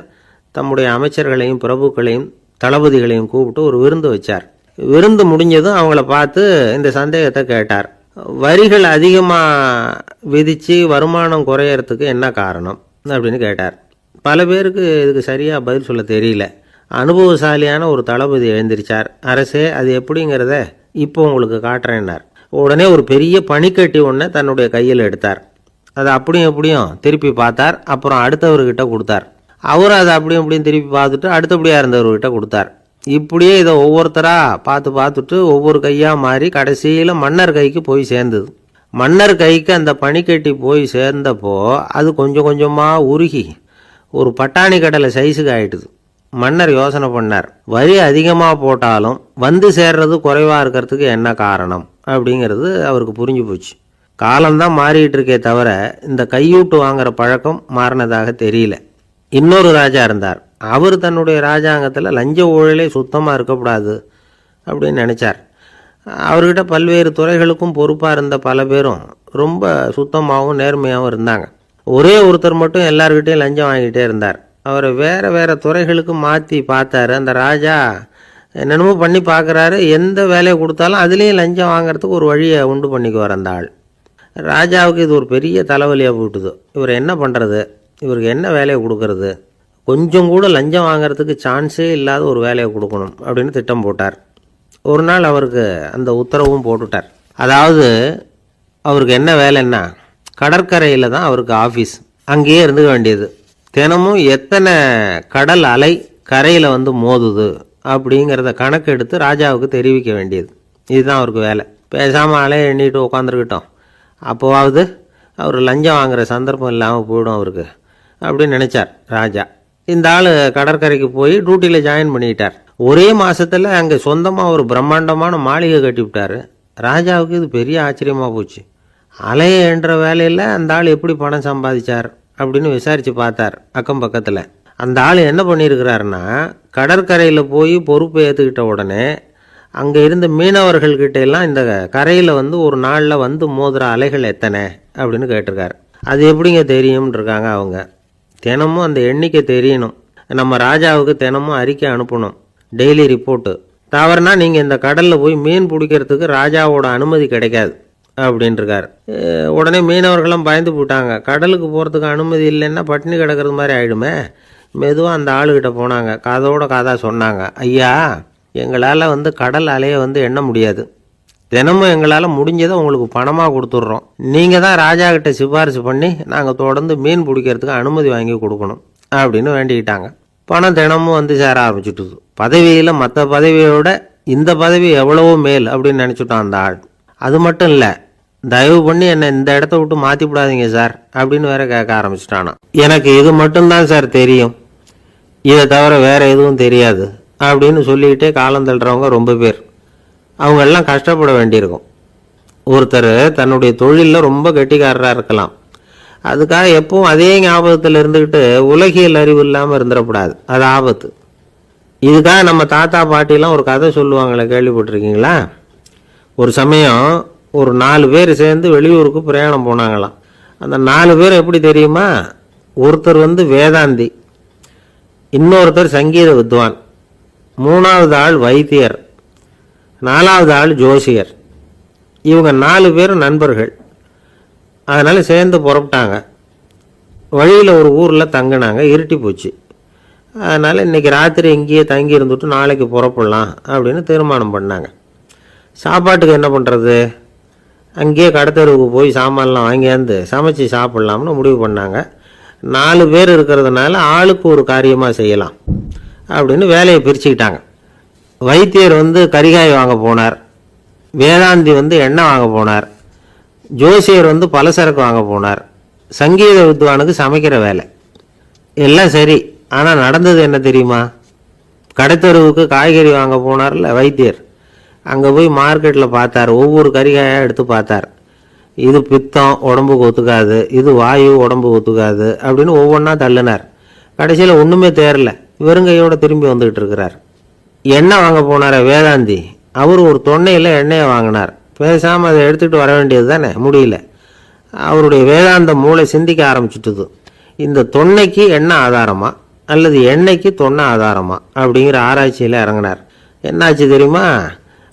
தம்முடைய அமைச்சர்களையும் பிரபுக்களையும் தளபதிகளையும் கூப்பிட்டு ஒரு விருந்து வச்சார். விருந்து முடிஞ்சதும் அவங்கள பார்த்து இந்த சந்தேகத்தை கேட்டார். வரிகள் அதிகமாக விதித்து வருமானம் குறையறதுக்கு என்ன காரணம் அப்படின்னு கேட்டார். பல பேருக்கு இதுக்கு சரியாக பதில் சொல்ல தெரியல. அனுபவசாலியான ஒரு தளபதி எழுந்திருச்சார். அரசே, அது எப்படிங்கிறத இப்போ உங்களுக்கு காட்டுறேன்னார். உடனே ஒரு பெரிய பனிக்கட்டி ஒன்றை தன்னுடைய கையில் எடுத்தார். அதை அப்படியும் எப்படியும் திருப்பி பார்த்தார். அப்புறம் அடுத்தவர்கிட்ட கொடுத்தார். அவர் அதை அப்படியும் எப்படியும் திருப்பி பார்த்துட்டு அடுத்தபடியாக இருந்தவர்கிட்ட கொடுத்தார். இப்படியே இதை ஒவ்வொருத்தராக பார்த்துட்டு ஒவ்வொரு கையாக மாறி கடைசியில் மன்னர் கைக்கு போய் சேர்ந்தது. மன்னர் கைக்கு அந்த பனிக்கட்டி போய் சேர்ந்தப்போ அது கொஞ்சம் கொஞ்சமாக உருகி ஒரு பட்டாணி கடலை சைஸுக்கு ஆயிட்டுது. மன்னர் யோசனை பண்ணார், வரி அதிகமாக போட்டாலும் வந்து சேர்றது குறைவாக இருக்கிறதுக்கு என்ன காரணம் அப்படிங்கிறது அவருக்கு புரிஞ்சு போச்சு. காலம்தான் மாறிட்டு இருக்கே தவிர இந்த கையூட்டு வாங்குற பழக்கம் மாறினதாக தெரியல. இன்னொரு ராஜா இருந்தார். அவர் தன்னுடைய ராஜாங்கத்தில் லஞ்ச ஊழலே சுத்தமாக இருக்கக்கூடாது அப்படின்னு நினச்சார். அவர்கிட்ட பல்வேறு துறைகளுக்கும் பொறுப்பாக இருந்த பல பேரும் ரொம்ப சுத்தமாகவும் நேர்மையாகவும் இருந்தாங்க. ஒரே ஒருத்தர் மட்டும் எல்லார்கிட்டையும் லஞ்சம் வாங்கிட்டே இருந்தார். அவரை வேறு வேறு துறைகளுக்கு மாற்றி பார்த்தாரு. அந்த ராஜா என்னென்னமோ பண்ணி பார்க்குறாரு. எந்த வேலையை கொடுத்தாலும் அதுலேயும் லஞ்சம் வாங்கிறதுக்கு ஒரு வழியை உண்டு பண்ணிக்குவார் அந்த ஆள். ராஜாவுக்கு இது ஒரு பெரிய தலைவலியாக போட்டுது. இவர் என்ன பண்ணுறது, இவருக்கு என்ன வேலையை கொடுக்கறது, கொஞ்சம் கூட லஞ்சம் வாங்கிறதுக்கு சான்ஸே இல்லாத ஒரு வேலையை கொடுக்கணும் அப்படின்னு திட்டம் போட்டார். ஒரு நாள் அவருக்கு அந்த உத்தரவும் போட்டுட்டார். அதாவது அவருக்கு என்ன வேலைன்னா, கடற்கரையில் தான் அவருக்கு ஆஃபீஸ். அங்கேயே இருந்துக்க வேண்டியது. தினமும் எத்தனை கடல் அலை கரையில் வந்து மோதுது அப்படிங்கிறத கணக்கு எடுத்து ராஜாவுக்கு தெரிவிக்க வேண்டியது. இதுதான் அவருக்கு வேலை. பேசாமல் அலையை எண்ணிட்டு உட்காந்துருக்கட்டும், அப்போவாவது அவர் லஞ்சம் வாங்குகிற சந்தர்ப்பம் இல்லாமல் போயிடும் அவருக்கு அப்படின்னு நினச்சார் ராஜா. இந்த ஆள் கடற்கரைக்கு போய் டியூட்டியில் ஜாயின் பண்ணிக்கிட்டார். ஒரே மாதத்தில் அங்கே சொந்தமாக ஒரு பிரம்மாண்டமான மாளிகை கட்டிவிட்டார். ராஜாவுக்கு இது பெரிய ஆச்சரியமாக போச்சு. அலையை என்ற வேலையில் அந்த ஆள் எப்படி பணம் சம்பாதிச்சார் அப்படின்னு விசாரித்து பார்த்தார் அக்கம் பக்கத்தில். அந்த ஆள் என்ன பண்ணியிருக்கிறாருன்னா, கடற்கரையில் போய் பொறுப்பை ஏற்றுக்கிட்ட உடனே அங்கே இருந்த மீனவர்கள்கிட்ட எல்லாம் இந்த கரையில் வந்து ஒரு நாளில் வந்து மோதுகிற அலைகள் எத்தனை அப்படின்னு கேட்டிருக்காரு. அது எப்படிங்க தெரியும்னு இருக்காங்க அவங்க. தினமும் அந்த எண்ணிக்கை தெரியணும். நம்ம ராஜாவுக்கு தினமும் அறிக்கை அனுப்பணும், டெய்லி ரிப்போர்ட்டு. தவறுனா நீங்கள் இந்த கடலில் போய் மீன் பிடிக்கிறதுக்கு ராஜாவோட அனுமதி கிடைக்காது அப்படின்ட்டுருக்காரு. உடனே மீனவர்களும் பயந்து போட்டாங்க. கடலுக்கு போகிறதுக்கு அனுமதி இல்லைன்னா பட்டினி கிடக்கிறது மாதிரி ஆகிடுமே. மெதுவாக அந்த ஆளுகிட்ட போனாங்க, காதோட காதாக சொன்னாங்க, ஐயா எங்களால் வந்து கடல் அலையை வந்து எண்ண முடியாது. தினமும் எங்களால் முடிஞ்சதை உங்களுக்கு பணமாக கொடுத்துட்றோம். நீங்கள் தான் ராஜா கிட்ட சிபாரிசு பண்ணி நாங்கள் தொடர்ந்து மீன் பிடிக்கிறதுக்கு அனுமதி வாங்கி கொடுக்கணும் அப்படின்னு வேண்டிக்கிட்டாங்க. பணம் தினமும் வந்து சேர ஆரம்பிச்சுட்டுது. பதவியில் மற்ற பதவியோட இந்த பதவி எவ்வளவோ மேல் அப்படின்னு நினச்சிட்டோம் அந்த ஆள். அது மட்டும் இல்லை, தயவு பண்ணி என்னை இந்த இடத்த விட்டு மாற்றி விடாதீங்க சார் அப்படின்னு வேற கேட்க ஆரம்பிச்சிட்டானா. எனக்கு இது மட்டும்தான் சார் தெரியும், இதை தவிர வேற எதுவும் தெரியாது அப்படின்னு சொல்லிக்கிட்டே காலம் தள்ளுறவங்க ரொம்ப பேர். அவங்கெல்லாம் கஷ்டப்பட வேண்டியிருக்கும். ஒருத்தர் தன்னுடைய தொழிலில் ரொம்ப கெட்டிக்காரராக இருக்கலாம். அதுக்காக எப்பவும் அதே ஞாபகத்தில் இருந்துக்கிட்டு உலகியல் அறிவு இல்லாமல் இருந்துடக்கூடாது, அது ஆபத்து. இதுக்காக நம்ம தாத்தா பாட்டிலாம் ஒரு கதை சொல்லுவாங்களே, கேள்விப்பட்டிருக்கீங்களா? ஒரு சமயம் ஒரு 4 பேர் சேர்ந்து வெளியூருக்கு பிரயாணம் போனாங்களாம். அந்த 4 பேர் எப்படி தெரியுமா? ஒருத்தர் வந்து வேதாந்தி, இன்னொருத்தர் சங்கீத வித்வான், 3வது ஆள் வைத்தியர், 4வது ஆள் ஜோசியர். இவங்க 4 பேரும் நண்பர்கள். அதனால் சேர்ந்து புறப்பட்டாங்க. வழியில் ஒரு ஊரில் தங்கினாங்க. இருட்டி போச்சு. அதனால் இன்றைக்கி ராத்திரி இங்கேயே தங்கி இருந்துட்டு நாளைக்கு புறப்படலாம் அப்படின்னு தீர்மானம் பண்ணாங்க. சாப்பாட்டுக்கு என்ன பண்ணுறது? அங்கேயே கடத்தெருவுக்கு போய் சாமான்லாம் வாங்கியாந்து சமைச்சு சாப்பிட்லாம்னு முடிவு பண்ணாங்க. 4 பேர் இருக்கிறதுனால ஆளுக்கு ஒரு காரியமாக செய்யலாம் அப்படின்னு வேலையை பிரிச்சுக்கிட்டாங்க. வைத்தியர் வந்து கரிகாய் வாங்க போனார், வேதாந்தி வந்து எண்ணெய் வாங்க போனார், ஜோசியர் வந்து பலசரக்கு வாங்க போனார், சங்கீத வித்வானுக்கு சமைக்கிற வேலை. எல்லாம் சரி, ஆனால் நடந்தது என்ன தெரியுமா? கடைத்தெருவுக்கு காய்கறி வாங்க போனார்ல வைத்தியர், அங்கே போய் மார்க்கெட்டில் பார்த்தார். ஒவ்வொரு கறிகாயாக எடுத்து பார்த்தார். இது பித்தம், உடம்புக்கு ஒத்துக்காது, இது வாயு, உடம்புக்கு ஒத்துக்காது அப்படின்னு ஒவ்வொன்றா தள்ளினார். கடைசியில் ஒன்றுமே தேரல, வெறுங்கையோடு திரும்பி வந்துக்கிட்டு இருக்கிறார். எண்ணெய் வாங்க போனார் வேதாந்தி, அவர் ஒரு தொன்னையில் எண்ணெயை வாங்கினார். பேசாமல் அதை எடுத்துகிட்டு வர வேண்டியது தானே, முடியல. அவருடைய வேதாந்த மூளை சிந்திக்க ஆரம்பிச்சுட்டுது. இந்த தொன்னைக்கு எண்ணெய் ஆதாரமா அல்லது எண்ணெய்க்கு தொன்னை ஆதாரமா அப்படிங்கிற ஆராய்ச்சியில் இறங்கினார். என்னாச்சு தெரியுமா?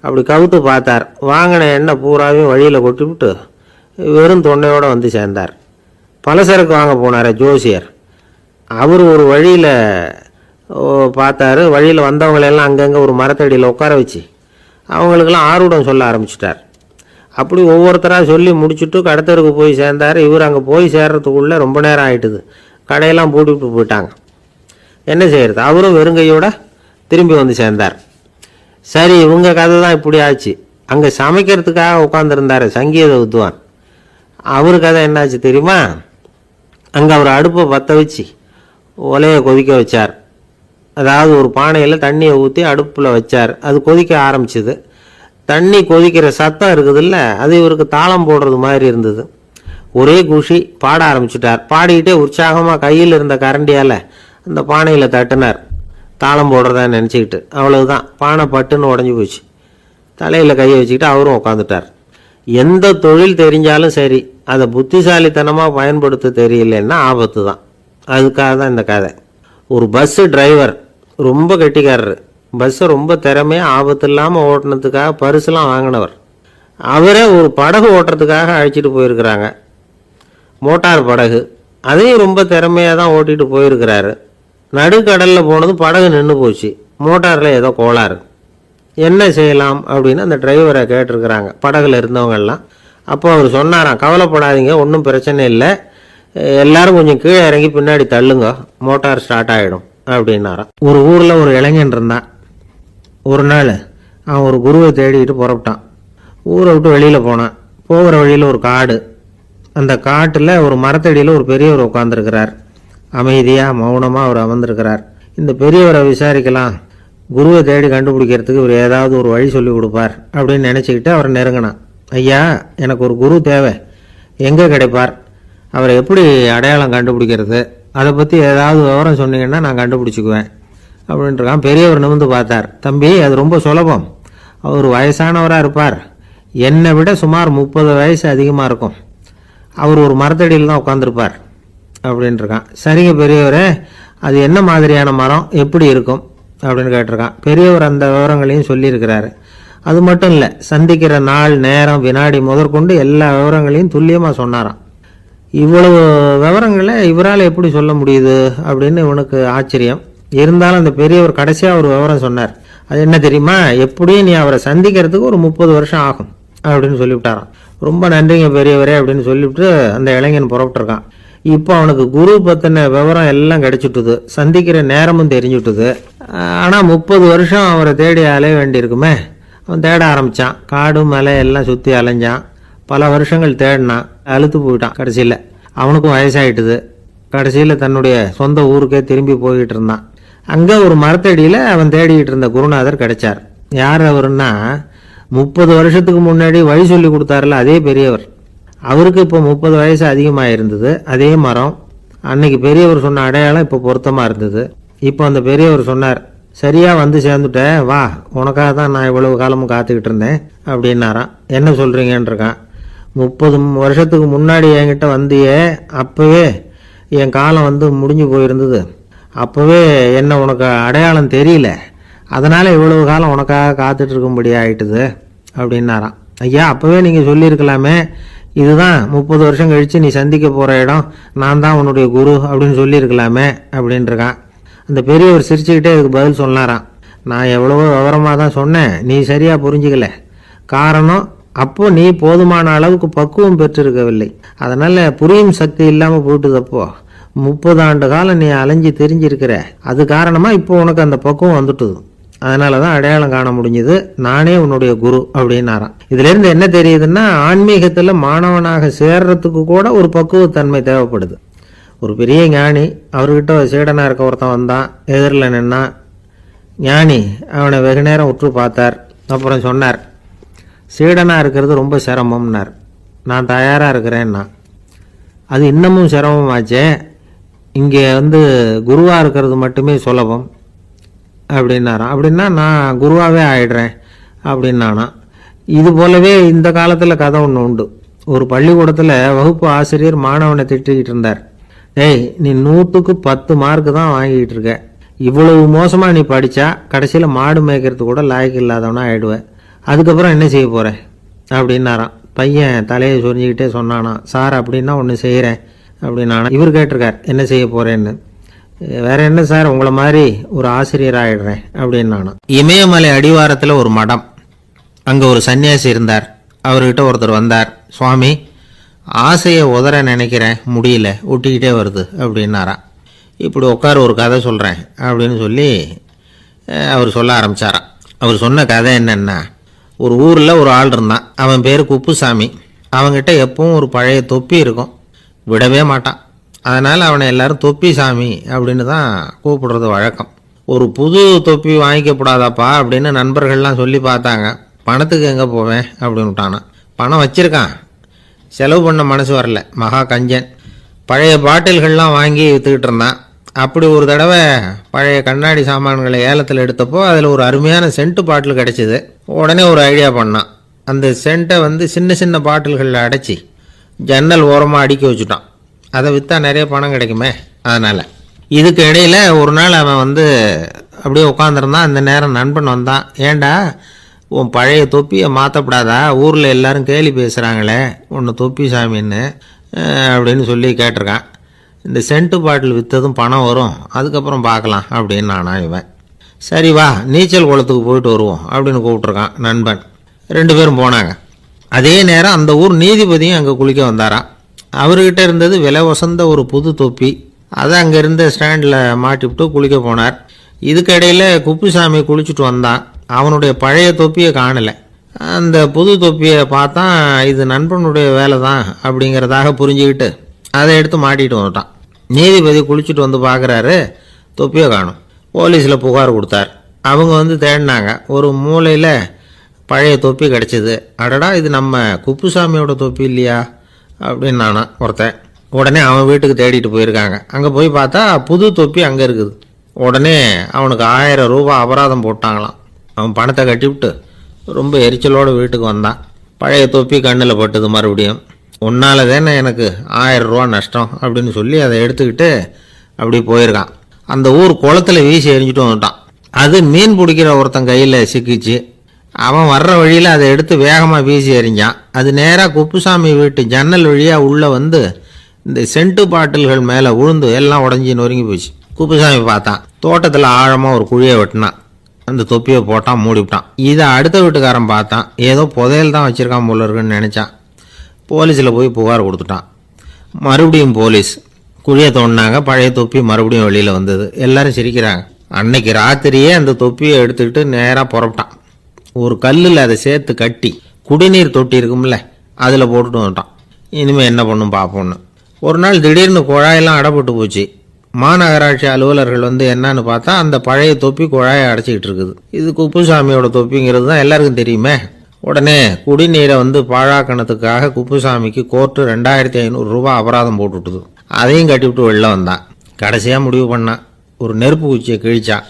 அப்படி கவுத்து பார்த்தார். வாங்கின எண்ணெய் பூராவையும் வழியில் கொட்டிவிட்டு வெறும் தொண்டையோடு வந்து சேர்ந்தார். பலசரக்கு வாங்க போனார் ஜோசியர். அவர் ஒரு வழியில் பார்த்தாரு. வழியில் வந்தவங்களெல்லாம் அங்கங்கே ஒரு மரத்தடியில் உட்கார வச்சு அவங்களுக்கெல்லாம் ஆர்வம் சொல்ல ஆரம்பிச்சிட்டார். அப்படி ஒவ்வொருத்தராக சொல்லி முடிச்சுட்டு கடத்தருக்கு போய் சேர்ந்தார். இவர் அங்கே போய் சேர்றதுக்குள்ளே ரொம்ப நேரம் ஆகிட்டுது. கடையெல்லாம் பூட்டிவிட்டு போயிட்டாங்க. என்ன செய்கிறது? அவரும் வெறுங்கையோட திரும்பி வந்து சேர்ந்தார். சரி, இவங்க கதை தான் இப்படி ஆச்சு. அங்கே சமைக்கிறதுக்காக உட்காந்துருந்தார் சங்கீத வித்வான். அவர் கதை என்னாச்சு தெரியுமா? அங்கே அவர் அடுப்பை பற்ற வச்சு ஒலையை கொதிக்க வச்சார். அதாவது ஒரு பானையில் தண்ணியை ஊற்றி அடுப்பில் வச்சார். அது கொதிக்க ஆரம்பிச்சிது. தண்ணி கொதிக்கிற சத்தம் இருக்குதுல்ல, அது இவருக்கு தாளம் போடுறது மாதிரி இருந்தது. ஒரே குஷி, பாட ஆரம்பிச்சிட்டார். பாடிக்கிட்டே உற்சாகமாக கையில் இருந்த கரண்டியால் அந்த பானையில் தட்டினார், தாளம் போடுறதா நினச்சிக்கிட்டு. அவ்வளவுதான், பானை பட்டுன்னு உடஞ்சி போச்சு. தலையில் கையை வச்சுக்கிட்டு அவரும் உட்காந்துட்டார். எந்த தொழில் தெரிஞ்சாலும் சரி, அதை புத்திசாலித்தனமாக பயன்படுத்த தெரியலன்னா ஆபத்து தான். அதுக்காக தான் இந்த கதை. ஒரு பஸ்ஸு டிரைவர் ரொம்ப கெட்டிக்காரரு. பஸ்ஸை ரொம்ப திறமையாக ஆபத்து இல்லாமல் ஓட்டினதுக்காக பரிசுலாம் வாங்கினவர். அவரே ஒரு படகு ஓட்டுறதுக்காக அழைச்சிட்டு போயிருக்கிறாங்க, மோட்டார் படகு. அதையும் ரொம்ப திறமையாக தான் ஓட்டிகிட்டு போயிருக்கிறாரு. நடுக்கடலில் போனது படகு நின்று போச்சு. மோட்டாரில் ஏதோ கோளாறு. என்ன செய்யலாம் அப்படின்னு அந்த டிரைவரை கேட்டிருக்கிறாங்க படகுல இருந்தவங்கெல்லாம். அப்போ அவர் சொன்னாராம், கவலைப்படாதீங்க, ஒன்றும் பிரச்சனை இல்லை, எல்லாரும் கொஞ்சம் கீழே இறங்கி பின்னாடி தள்ளுங்க, மோட்டார் ஸ்டார்ட் ஆகிடும் அப்படின்னாராம். ஒரு ஊரில் ஒரு இளைஞன் இருந்தான். ஒரு நாள் அவன் ஒரு குருவை தேடிட்டு புறப்பட்டான். ஊரை விட்டு வெளியில் போனான். போகிற வழியில் ஒரு காடு. அந்த காட்டில் ஒரு மரத்தடியில் ஒரு பெரியவர் உட்காந்துருக்கிறார். அமைதியாக மௌனமாக அவர் அமர்ந்திருக்கிறார். இந்த பெரியவரை விசாரிக்கலாம், குருவை தேடி கண்டுபிடிக்கிறதுக்கு இவர் ஏதாவது ஒரு வழி சொல்லி கொடுப்பார் அப்படின்னு நினச்சிக்கிட்டு அவரை நெருங்கினான். ஐயா, எனக்கு ஒரு குரு தேவை, எங்கே கிடைப்பார், அவரை எப்படி அடையாளம் கண்டுபிடிக்கிறது, அதை பற்றி ஏதாவது விவரம் சொன்னீங்கன்னா நான் கண்டுபிடிச்சிக்குவேன் அப்படின்றான். பெரியவர் நிமிர்ந்து பார்த்தார். தம்பி, அது ரொம்ப சுலபம். அவர் வயசானவராக இருப்பார், என்னை விட சுமார் 30 வயசு அதிகமாக இருக்கும். அவர் ஒரு மரத்தடியில் தான் உட்காந்துருப்பார் அப்படின்ட்டுருக்கான். சரிங்க பெரியவரே, அது என்ன மாதிரியான மரம், எப்படி இருக்கும் அப்படின்னு கேட்டிருக்கான். பெரியவர் அந்த விவரங்களையும் சொல்லியிருக்கிறாரு. அது மட்டும் இல்லை, சந்திக்கிற நாள், நேரம், வினாடி முதற்கொண்டு எல்லா விவரங்களையும் துல்லியமாக சொன்னாராம். இவ்வளவு விவரங்களை இவரால் எப்படி சொல்ல முடியுது அப்படின்னு இவனுக்கு ஆச்சரியம். இருந்தாலும் அந்த பெரியவர் கடைசியாக ஒரு விவரம் சொன்னார். அது என்ன தெரியுமா, எப்படியும் நீ அவரை சந்திக்கிறதுக்கு ஒரு 30 வருஷம் ஆகும் அப்படின்னு சொல்லிவிட்டாராம். ரொம்ப நன்றிங்க பெரியவரே அப்படின்னு சொல்லிவிட்டு அந்த இளைஞன் புறப்பட்டுருக்கான். இப்போ அவனுக்கு குரு பற்றின விவரம் எல்லாம் கிடைச்சிட்டுது, சந்திக்கிற நேரமும் தெரிஞ்சுட்டுது. ஆனால் 30 வருஷம் அவரை தேடி அலைய வேண்டியிருக்குமே. அவன் தேட ஆரம்பித்தான். காடு மலை எல்லாம் சுற்றி அலைஞ்சான். பல வருஷங்கள் தேடினான், அழுத்து போயிட்டான். கடைசியில் அவனுக்கும் வயசாயிட்டுது. கடைசியில் தன்னுடைய சொந்த ஊருக்கே திரும்பி போய்கிட்டு இருந்தான். அங்கே ஒரு மரத்தடியில் அவன் தேடிக்கிட்டு இருந்த குருநாதர் கிடைச்சார். யார் அவருன்னா, 30 வருஷத்துக்கு முன்னாடி வழி சொல்லி கொடுத்தாருல அதே பெரியவர். அவருக்கு இப்போ 30 வயசு அதிகமாக இருந்தது. அதே மரம், அன்னைக்கு பெரியவர் சொன்ன அடையாளம் இப்போ பொருத்தமாக இருந்தது. இப்போ அந்த பெரியவர் சொன்னார், சரியாக வந்து சேர்ந்துட்டேன், வா, உனக்காக தான் நான் இவ்வளவு காலமும் காத்துக்கிட்டு இருந்தேன் அப்படின்னாராம். என்ன சொல்கிறீங்கன்றிருக்கான். 30 வருஷத்துக்கு முன்னாடி என்கிட்ட வந்தியே, அப்போவே என் காலம் வந்து முடிஞ்சு போயிருந்தது. அப்போவே என்ன உனக்கு அடையாளம் தெரியல, அதனால் இவ்வளவு காலம் உனக்காக காத்துட்டு இருக்கும்படி ஆயிட்டுது அப்படின்னாராம். ஐயா, அப்போவே நீங்கள் சொல்லியிருக்கலாமே, இதுதான் 30 வருஷம் கழித்து நீ சந்திக்க போகிற இடம், நான் தான் உன்னுடைய குரு அப்படின்னு சொல்லியிருக்கலாமே அப்படின்ட்டுருக்கான். அந்த பெரியவர் சிரிச்சுக்கிட்டே இதுக்கு பதில் சொன்னாராம். நான் எவ்வளவோ விவரமாக தான் சொன்னேன், நீ சரியாக புரிஞ்சிக்கல. காரணம், அப்போ நீ போதுமான அளவுக்கு பக்குவம் பெற்றிருக்கவில்லை, அதனால் புரியும் சக்தி இல்லாமல் போயிட்டுதப்போ 30 ஆண்டு காலம் நீ அலைஞ்சி தெரிஞ்சிருக்கிற. அது காரணமாக இப்போ உனக்கு அந்த பக்குவம் வந்துட்டுது, அதனால தான் அடையாளம் காண முடிஞ்சது, நானே உன்னுடைய குரு அப்படின்னாராம். இதுலேருந்து என்ன தெரியுதுன்னா, ஆன்மீகத்தில் மாணவனாக சேர்றதுக்கு கூட ஒரு பக்குவத்தன்மை தேவைப்படுது. ஒரு பெரிய ஞானி, அவர்கிட்ட சீடனாக இருக்க ஒருத்தன் வந்தான், எதிரில் நின்னான். ஞானி அவனை வெகு நேரம் உற்று பார்த்தார். அப்புறம் சொன்னார், சீடனாக இருக்கிறது ரொம்ப சிரமம்னார். நான் தயாராக இருக்கிறேன்னா. அது இன்னமும் சிரமமாச்சே, இங்கே வந்து குருவாக இருக்கிறது மட்டுமே சுலபம் அப்படின்னாராம். அப்படின்னா நான் குருவாகவே ஆயிடுறேன் அப்படின்னானா. இது போலவே இந்த காலத்தில் கதை ஒன்று உண்டு. ஒரு பள்ளிக்கூடத்தில் வகுப்பு ஆசிரியர் மாணவனை திட்டிக்கிட்டு இருந்தார். டேய், நீ 100க்கு 10 மார்க்கு தான் வாங்கிக்கிட்டு இருக்க, இவ்வளவு மோசமாக நீ படித்தா கடைசியில் மாடு மேய்க்கிறது கூட லாய்க்கு இல்லாதவனா ஆயிடுவேன், அதுக்கப்புறம் என்ன செய்ய போகிற அப்படின்னாராம். பையன் தலையை சொரிஞ்சிக்கிட்டே சொன்னானா, சார் அப்படின்னா ஒன்று செய்கிறேன் அப்படின்னானா. இவர் கேட்டிருக்கார், என்ன செய்ய போகிறேன்னு. வேற என்ன சார், உங்களை மாதிரி ஒரு ஆசிரியர் ஆயிடுறேன் அப்படின்னானா. இமயமலை அடிவாரத்தில் ஒரு மடம், அங்கே ஒரு சன்னியாசி இருந்தார். அவர்கிட்ட ஒருத்தர் வந்தார். சுவாமி, ஆசையை உதற நினைக்கிறேன், முடியல, ஒட்டிக்கிட்டே வருது அப்படின்னாராம். இப்படி உட்கார, ஒரு கதை சொல்கிறேன் அப்படின்னு சொல்லி அவர் சொல்ல ஆரம்பித்தாராம். அவர் சொன்ன கதை என்னென்னா, ஒரு ஊரில் ஒரு ஆள் இருந்தான். அவன் பேர் குப்புசாமி. அவன்கிட்ட எப்பவும் ஒரு பழைய தொப்பி இருக்கும், விடவே மாட்டான். அதனால் அவனை எல்லாரும் தொப்பி சாமி அப்படின்னு தான் கூப்பிடுறது வழக்கம். ஒரு புது தொப்பி வாங்கிக்கப்படாதாப்பா அப்படின்னு நண்பர்கள்லாம் சொல்லி பார்த்தாங்க. பணத்துக்கு எங்கே போவேன் அப்படின்னு விட்டானா. பணம் வச்சிருக்கான், செலவு பண்ண மனசு வரல, மகா கஞ்சன். பழைய பாட்டில்கள்லாம் வாங்கி விற்றுக்கிட்டு இருந்தான். அப்படி ஒரு தடவை பழைய கண்ணாடி சாமான்களை ஏலத்தில் எடுத்தப்போ அதில் ஒரு அருமையான சென்ட் பாட்டில் கிடச்சிது. உடனே ஒரு ஐடியா பண்ணான். அந்த சென்ட்டை சின்ன சின்ன பாட்டில்களில் அடைச்சி ஜன்னல் ஓரமாக அடுக்கி வச்சுட்டான். அதை விற்றா நிறைய பணம் கிடைக்குமே, அதனால். இதுக்கு இடையில் ஒரு நாள் அவன் அப்படியே உட்காந்துருந்தான். அந்த நேரம் நண்பன் வந்தான். ஏண்டா உன் பழைய தொப்பியை மாற்றப்படாதா, ஊரில் எல்லாரும் கேலி பேசுகிறாங்களே ஒன்று தொப்பி சாமின்னு அப்படின்னு சொல்லி கேட்டிருக்கான். இந்த சென்ட்டு பாட்டில் விற்றதும் பணம் வரும், அதுக்கப்புறம் பார்க்கலாம் அப்படின்னு நானா இவன். சரி வா நீச்சல் குளத்துக்கு போயிட்டு வருவோம் அப்படின்னு கூப்பிட்ருக்கான் நண்பன். 2 பேரும் போனாங்க. அதே நேரம் அந்த ஊர் நீதிபதியும் அங்கே குளிக்க வந்தாராம். அவர்கிட்ட இருந்தது விலை வசந்த ஒரு புது தொப்பி. அதை அங்கே இருந்த ஸ்டாண்டில் மாட்டிவிட்டு குளிக்க போனார். இதுக்கிடையில் குப்புசாமி குளிச்சுட்டு வந்தான். அவனுடைய பழைய தொப்பியை காணலை. அந்த புது தொப்பியை பார்த்தா இது நண்பனுடைய வேலை தான் அப்படிங்கிறதாக புரிஞ்சுக்கிட்டு அதை எடுத்து மாட்டிகிட்டு வந்துட்டான். நீதிபதி குளிச்சுட்டு வந்து பார்க்குறாரு, தொப்பியை காணும். போலீஸில் புகார் கொடுத்தார். அவங்க தேடினாங்க. ஒரு மூலையில் பழைய தொப்பி கிடச்சிது. அடடா இது நம்ம குப்புசாமியோட தொப்பி இல்லையா அப்படின்னு நானா ஒருத்தன். உடனே அவன் வீட்டுக்கு தேடிட்டு போயிருக்காங்க. அங்கே போய் பார்த்தா புது தொப்பி அங்கே இருக்குது. உடனே அவனுக்கு 1000 ரூபாய் அபராதம் போட்டாங்களாம். அவன் பணத்தை கட்டிவிட்டு ரொம்ப எரிச்சலோடு வீட்டுக்கு வந்தான். பழைய தொப்பி கண்ணில் பட்டுது. மறுபடியும் உன்னால தானே எனக்கு 1000 ரூபா நஷ்டம் அப்படின்னு சொல்லி அதை எடுத்துக்கிட்டு அப்படி போயிருக்கான். அந்த ஊர் குளத்தில் வீசி எரிஞ்சிட்டு வந்துட்டான். அது மீன் பிடிக்கிற ஒருத்தன் கையில் சிக்கிச்சு. அவன் வர்ற வழியில் அதை எடுத்து வேகமாக வீசி எறிஞ்சான். அது நேராக குப்புசாமி வீட்டு ஜன்னல் வழியாக உள்ளே இந்த சென்ட்டு பாட்டில்கள் மேலே உழுந்து எல்லாம் உடஞ்சி நொறுங்கி போச்சு. குப்புசாமி பார்த்தான். தோட்டத்தில் ஆழமாக ஒரு குழியை வெட்டினான். அந்த தொப்பியை போட்டான், மூடிவிட்டான். இதை அடுத்த வீட்டுக்காரன் பார்த்தான். ஏதோ புதையல் தான் வச்சுருக்கான் போல இருக்குன்னு நினச்சான். போலீஸில் போய் புகார் கொடுத்துட்டான். மறுபடியும் போலீஸ் குழியை தோண்டினாங்க. பழைய தொப்பி மறுபடியும் வெளியில் வந்தது. எல்லாரும் சிரிக்கிறாங்க. அன்னைக்கு ராத்திரியே அந்த தொப்பியை எடுத்துக்கிட்டு நேராக புறப்பட்டான். ஒரு கல்லில் அதை சேர்த்து கட்டி குடிநீர் தொட்டி இருக்கும்ல அதில் போட்டுட்டு வந்துட்டான். இனிமேல் என்ன பண்ணும் பார்ப்போன்னு. ஒரு நாள் திடீர்னு குழாயெல்லாம் அடைப்பட்டு போச்சு. மாநகராட்சி அலுவலர்கள் என்னன்னு பார்த்தா அந்த பழைய தொப்பி குழாயை அடைச்சிக்கிட்டு இருக்குது. இது குப்புசாமியோட தொப்பிங்கிறது தான் எல்லாருக்கும் தெரியுமே. உடனே குடிநீரை பாழாக்கணத்துக்காக குப்புசாமிக்கு கோர்ட்டு 2500 ரூபாய் அபராதம் போட்டுவிட்டுது. அதையும் கட்டிவிட்டு வெளில வந்தான். கடைசியாக முடிவு பண்ணான். ஒரு நெருப்பு குச்சியை கிழிச்சான்.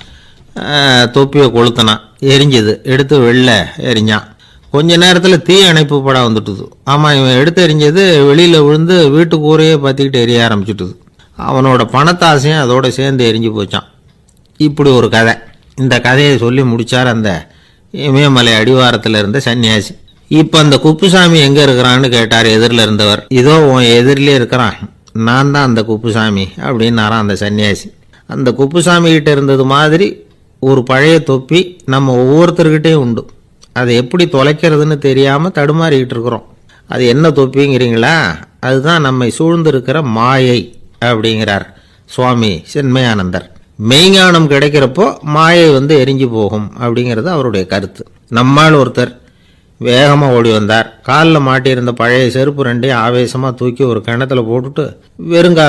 தொப்பியை கொளுத்தினான். எரிஞ்சது. எடுத்து வெளில எரிஞ்சான். கொஞ்ச நேரத்தில் தீ அணைப்பு படம் வந்துட்டுது. ஆமாம், இவன் எடுத்து எரிஞ்சது வெளியில் விழுந்து வீட்டு கூரையே பற்றிக்கிட்டு எரிய ஆரம்பிச்சுட்டுது. அவனோட பணத்தாசையும் அதோட சேர்ந்து எரிஞ்சு போச்சான். இப்படி ஒரு கதை. இந்த கதையை சொல்லி முடித்தார் அந்த இமயமலை அடிவாரத்தில் இருந்த சன்னியாசி. இப்போ அந்த குப்புசாமி எங்கே இருக்கிறான்னு கேட்டார் எதிரில் இருந்தவர். இதோ உன் எதிரிலே இருக்கிறான், நான் தான் அந்த குப்புசாமி அப்படின்னாரான் அந்த சன்னியாசி. அந்த குப்புசாமி கிட்ட இருந்தது மாதிரி ஒரு பழைய தொப்பி நம்ம ஒவ்வொருத்தர்கிட்டையும் உண்டு. அதை எப்படி தொலைக்கிறதுன்னு தெரியாமல் தடுமாறிக்கிட்டு இருக்கிறோம். அது என்ன தொப்பிங்கிறீங்களா? அதுதான் நம்மை சூழ்ந்திருக்கிற மாயை அப்படிங்கிறார் சுவாமி சின்மயானந்தர். மெய்ஞானம் கிடைக்கிறப்போ மாயை எரிஞ்சு போகும் அப்படிங்கிறது அவருடைய கருத்து. நம்மால் ஒருத்தர் வேகமாக ஓடி வந்தார். காலில் மாட்டியிருந்த பழைய செருப்பு 2 ஆவேசமாக தூக்கி ஒரு கிணத்துல போட்டுட்டு வெறுங்கா